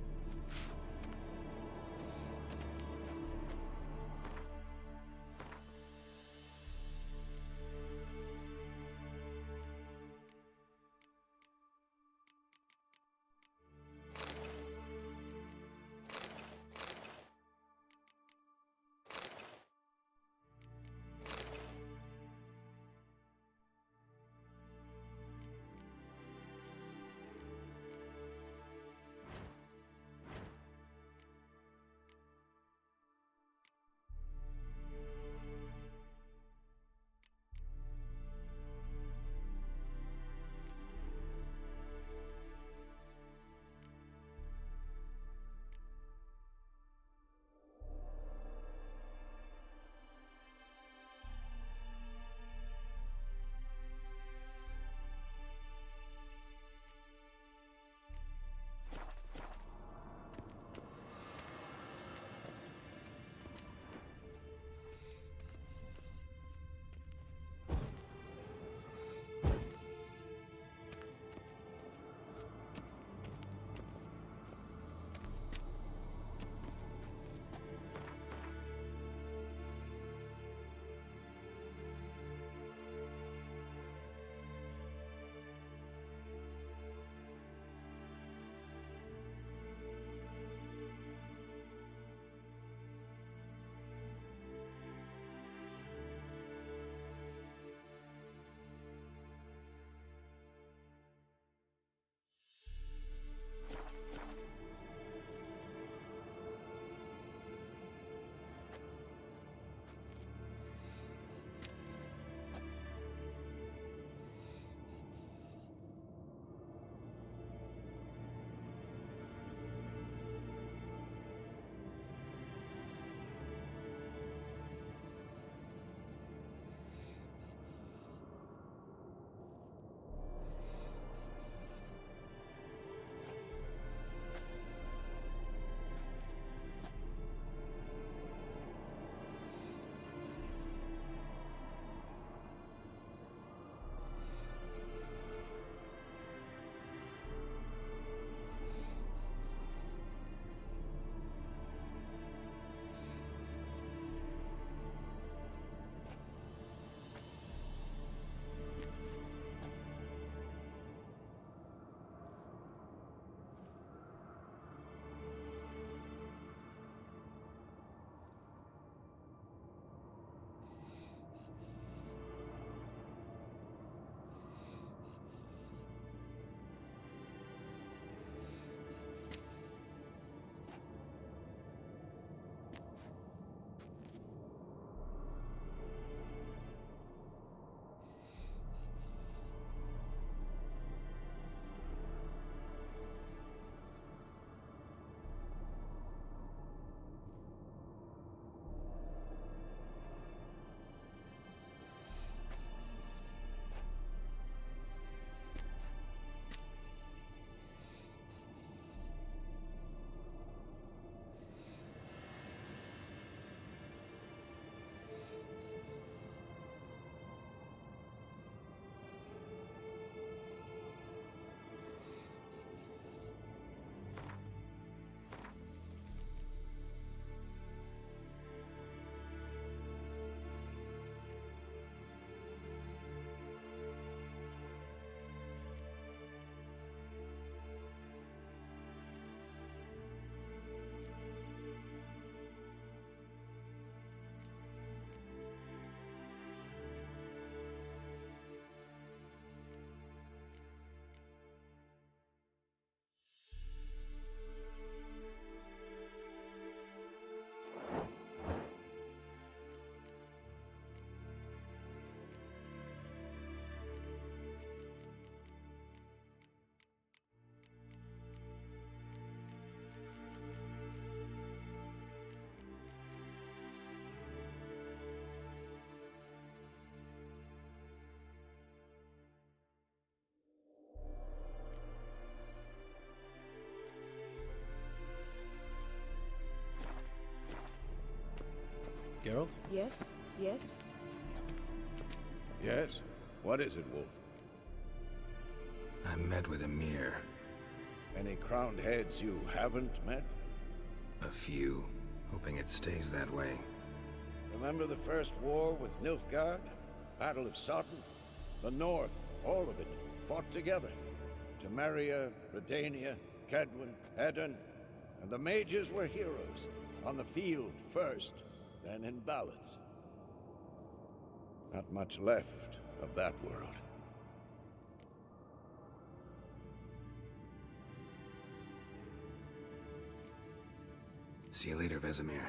Geralt? Yes? Yes? Yes? What is it, Wolf? I met with Emir. Any crowned heads you haven't met? A few. Hoping it stays that way. Remember the first war with Nilfgaard? Battle of Sodden? The North, all of it, fought together. Temeria, Redania, Kedwin, Edan, and the mages were heroes. On the field first, then in ballads. Not much left of that world. See you later, Vesemir.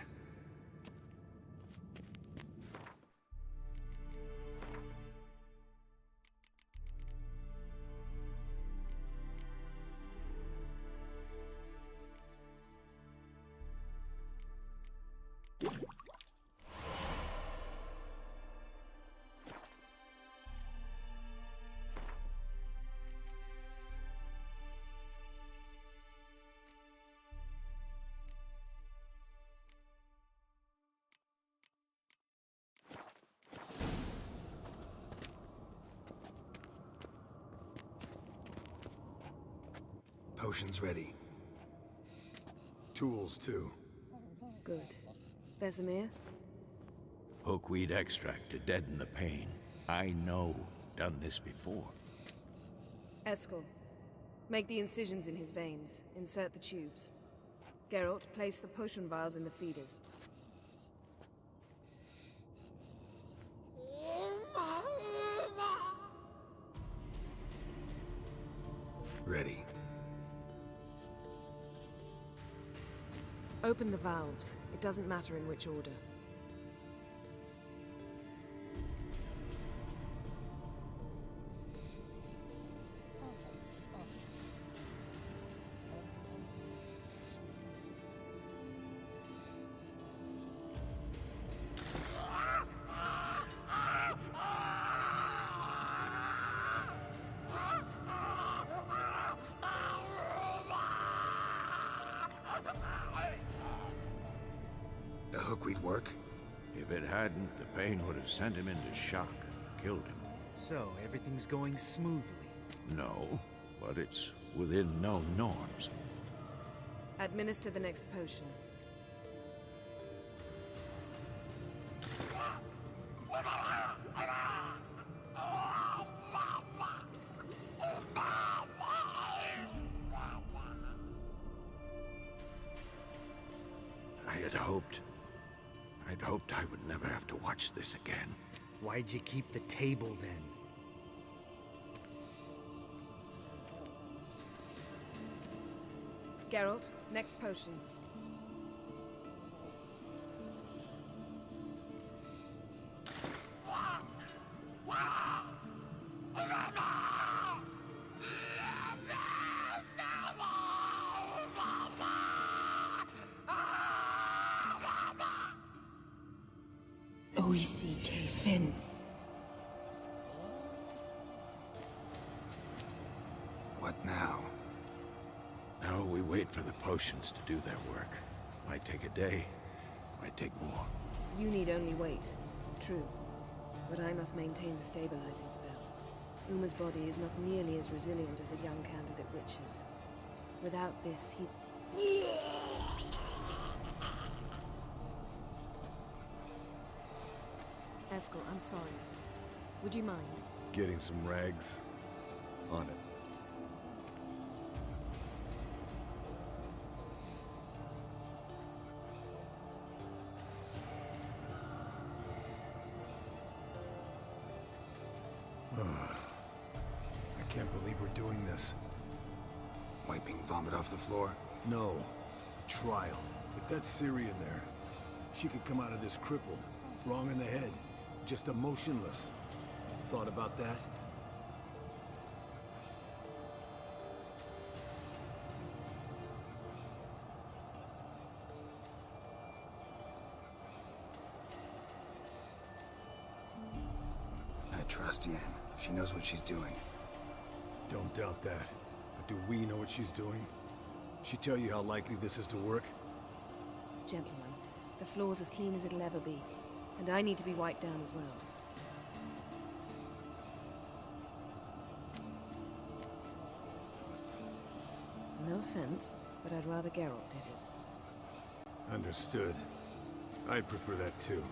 Potions ready. Tools, too. Good. Vesemir? Hookweed extract to deaden the pain. I know. Done this before. Eskel. Make the incisions in his veins. Insert the tubes. Geralt, place the potion vials in the feeders. Ready. Open the valves. It doesn't matter in which order. The hookweed work? If it hadn't, the pain would have sent him into shock, killed him. So, everything's going smoothly? No, but it's within known norms. Administer the next potion. I'd hoped I would never have to watch this again. Why'd you keep the table then? Geralt, next potion. OECK Finn. What now? Now we wait for the potions to do their work. Might take a day, might take more. You need only wait. True. But I must maintain the stabilizing spell. Uma's body is not nearly as resilient as a young candidate witch's. Without this, he... Eskel, I'm sorry. Would you mind? Getting some rags. On it. I can't believe we're doing this. Wiping vomit off the floor? No. The trial. If that's Syrian there, she could come out of this crippled. Wrong in the head. Just emotionless. Thought about that? I trust Yen. She knows what she's doing. Don't doubt that. But do we know what she's doing? She tell you how likely this is to work? Gentlemen, the floor's as clean as it'll ever be. And I need to be wiped down as well. No offense, but I'd rather Geralt did it. Understood. I'd prefer that too.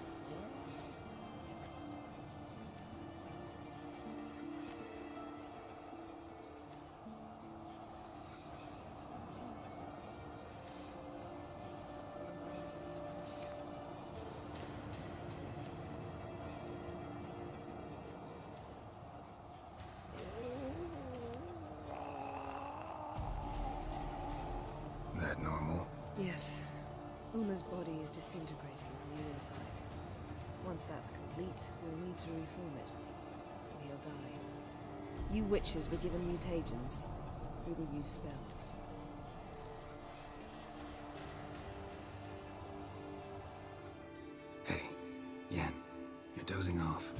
That normal? Yes. Uma's body is disintegrating from the inside. Once that's complete, we'll need to reform it. Or he'll die. You witches were given mutagens. We will use spells. Hey, Yen, you're dozing off.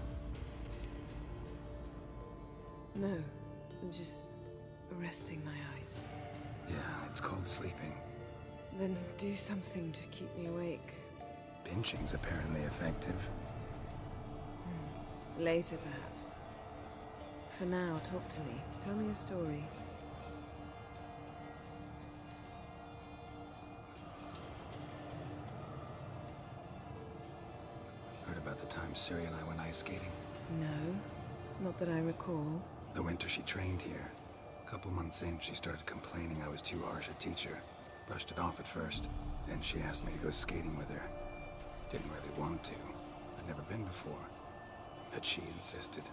No, I'm just resting my eyes. Yeah, it's called sleeping. Then do something to keep me awake. Pinching's apparently effective. Later, perhaps. For now, talk to me. Tell me a story. Heard about the time Ciri and I went ice skating? No, not that I recall. The winter she trained here. A couple months in, she started complaining I was too harsh a teacher. Brushed it off at first. Then she asked me to go skating with her. Didn't really want to. I'd never been before. But she insisted.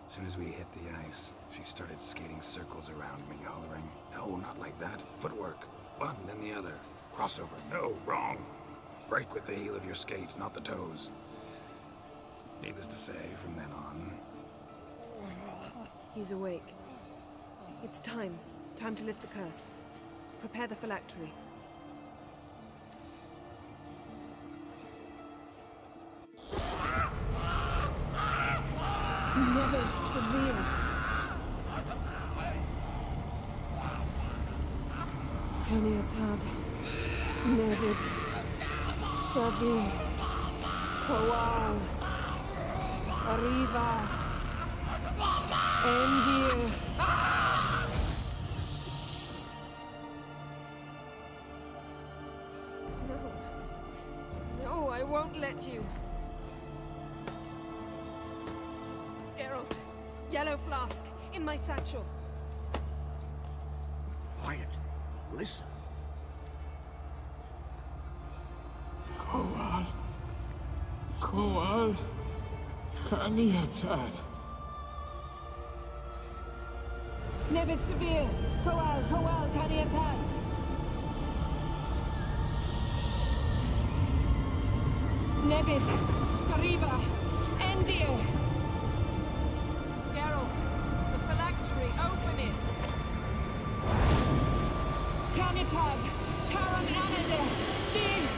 As soon as we hit the ice, she started skating circles around me, hollering, "No, not like that. Footwork. One, then the other. Crossover. No, wrong. Break with the heel of your skate, not the toes." Needless to say, from then on... He's awake. It's time. Time to lift the curse. Prepare the phylactery. Never severe. Caniatad. Nevid. Savi. Kowal. Arriva. Endir. No, I won't let you. Geralt, yellow flask, in my satchel. Quiet. Listen. Kowal. Kowal. Caniatad. Nevid severe. Kowal, Caniatad. Nevid. Arriva. Endir. Geralt, the phylactery, open it! Caniatad. Taran Anade. Dis.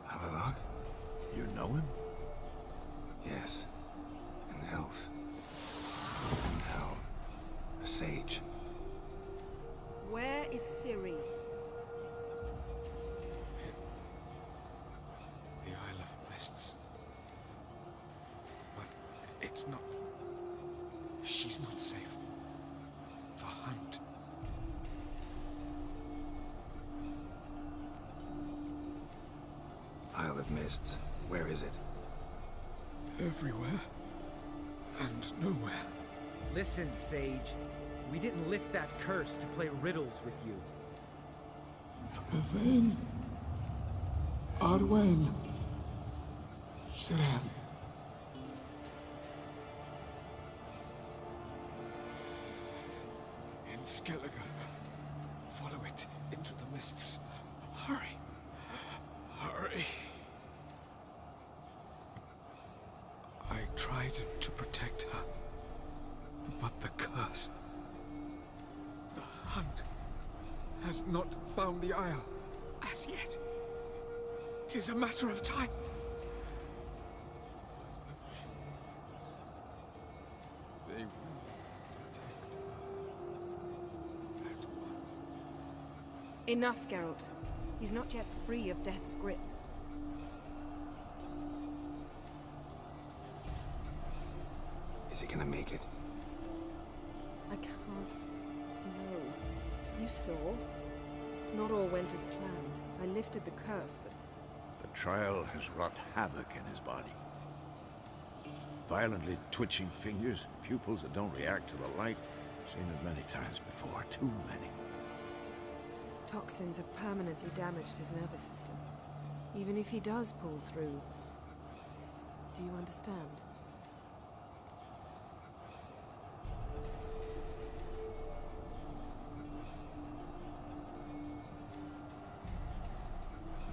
Avalok? You know him? Yes. An elf. And hell. A sage. Where is Ciri? The Isle of Mists. But it's not... She's not safe. The hunt. Isle of Mists. Where is it? Everywhere. And nowhere. Listen, Sage. We didn't lift that curse to play riddles with you. Yvain. Arwen. Siran. In Skellige. Follow it into the mists. Hurry. Hurry. I tried to protect her. But the curse... The hunt has not found the Isle as yet. It is a matter of time. They will detect that one. Enough, Geralt. He's not yet free of death's grip. Is he gonna make it? I can't. No. You saw? Not all went as planned. I lifted the curse, but The trial has wrought havoc in his body. Violently twitching fingers, pupils that don't react to the light. Seen it many times before, too many. toxins have permanently damaged his nervous system. Even if he does pull through, do you understand?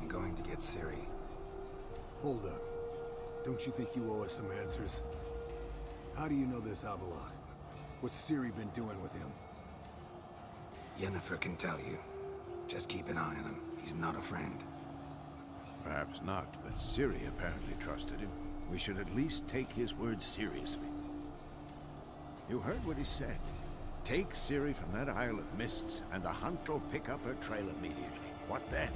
I'm going to get Ciri. Hold up. Don't you think you owe us some answers? How do you know this Avallac'h? What's Ciri been doing with him? Yennefer can tell you. Just keep an eye on him. He's not a friend. Perhaps not, but Ciri apparently trusted him. We should at least take his words seriously. You heard what he said. Take Ciri from that Isle of Mists, and the hunt will pick up her trail immediately. What then?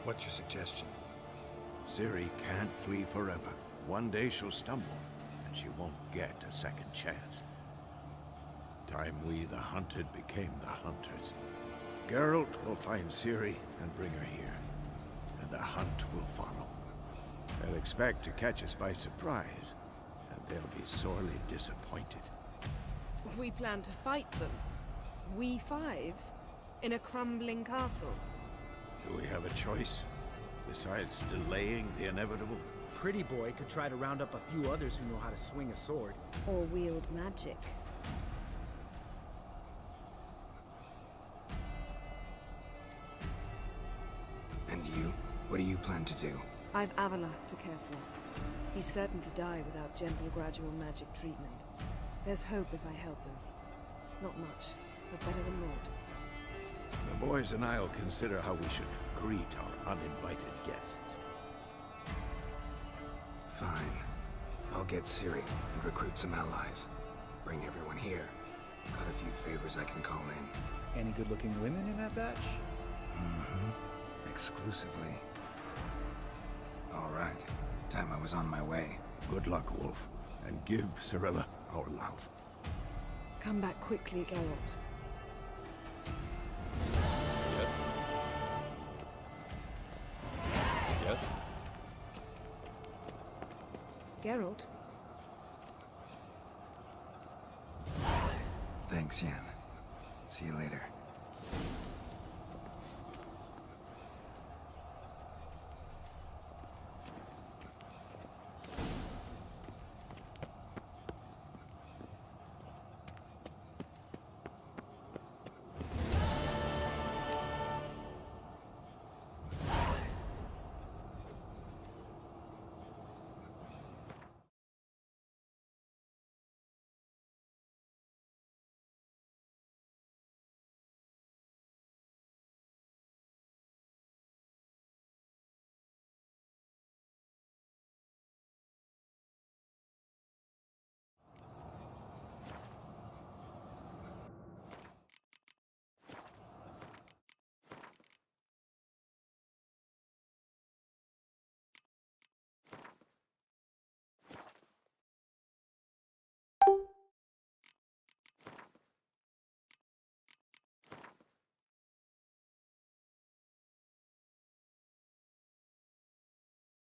What's your suggestion? Ciri can't flee forever. One day she'll stumble, and she won't get a second chance. Time we, the hunted, became the hunters. Geralt will find Ciri and bring her here, and the hunt will follow. They'll expect to catch us by surprise, and they'll be sorely disappointed. We plan to fight them. We five? In a crumbling castle? Do we have a choice? Besides delaying the inevitable? Pretty Boy could try to round up a few others who know how to swing a sword. Or wield magic. And you? What do you plan to do? I've Avallac'h to care for. He's certain to die without gentle, gradual magic treatment. There's hope if I help him. Not much, but better than naught. The boys and I'll consider how we should greet our uninvited guests. Fine. I'll get Ciri and recruit some allies. Bring everyone here. Got a few favors I can call in. Any good-looking women in that batch? Mm-hmm. Exclusively. All right. Time I was on my way. Good luck, Wolf. And give Cirilla our love. Come back quickly, Geralt. Yes? Yes? Geralt? Thanks, Yen. See you later.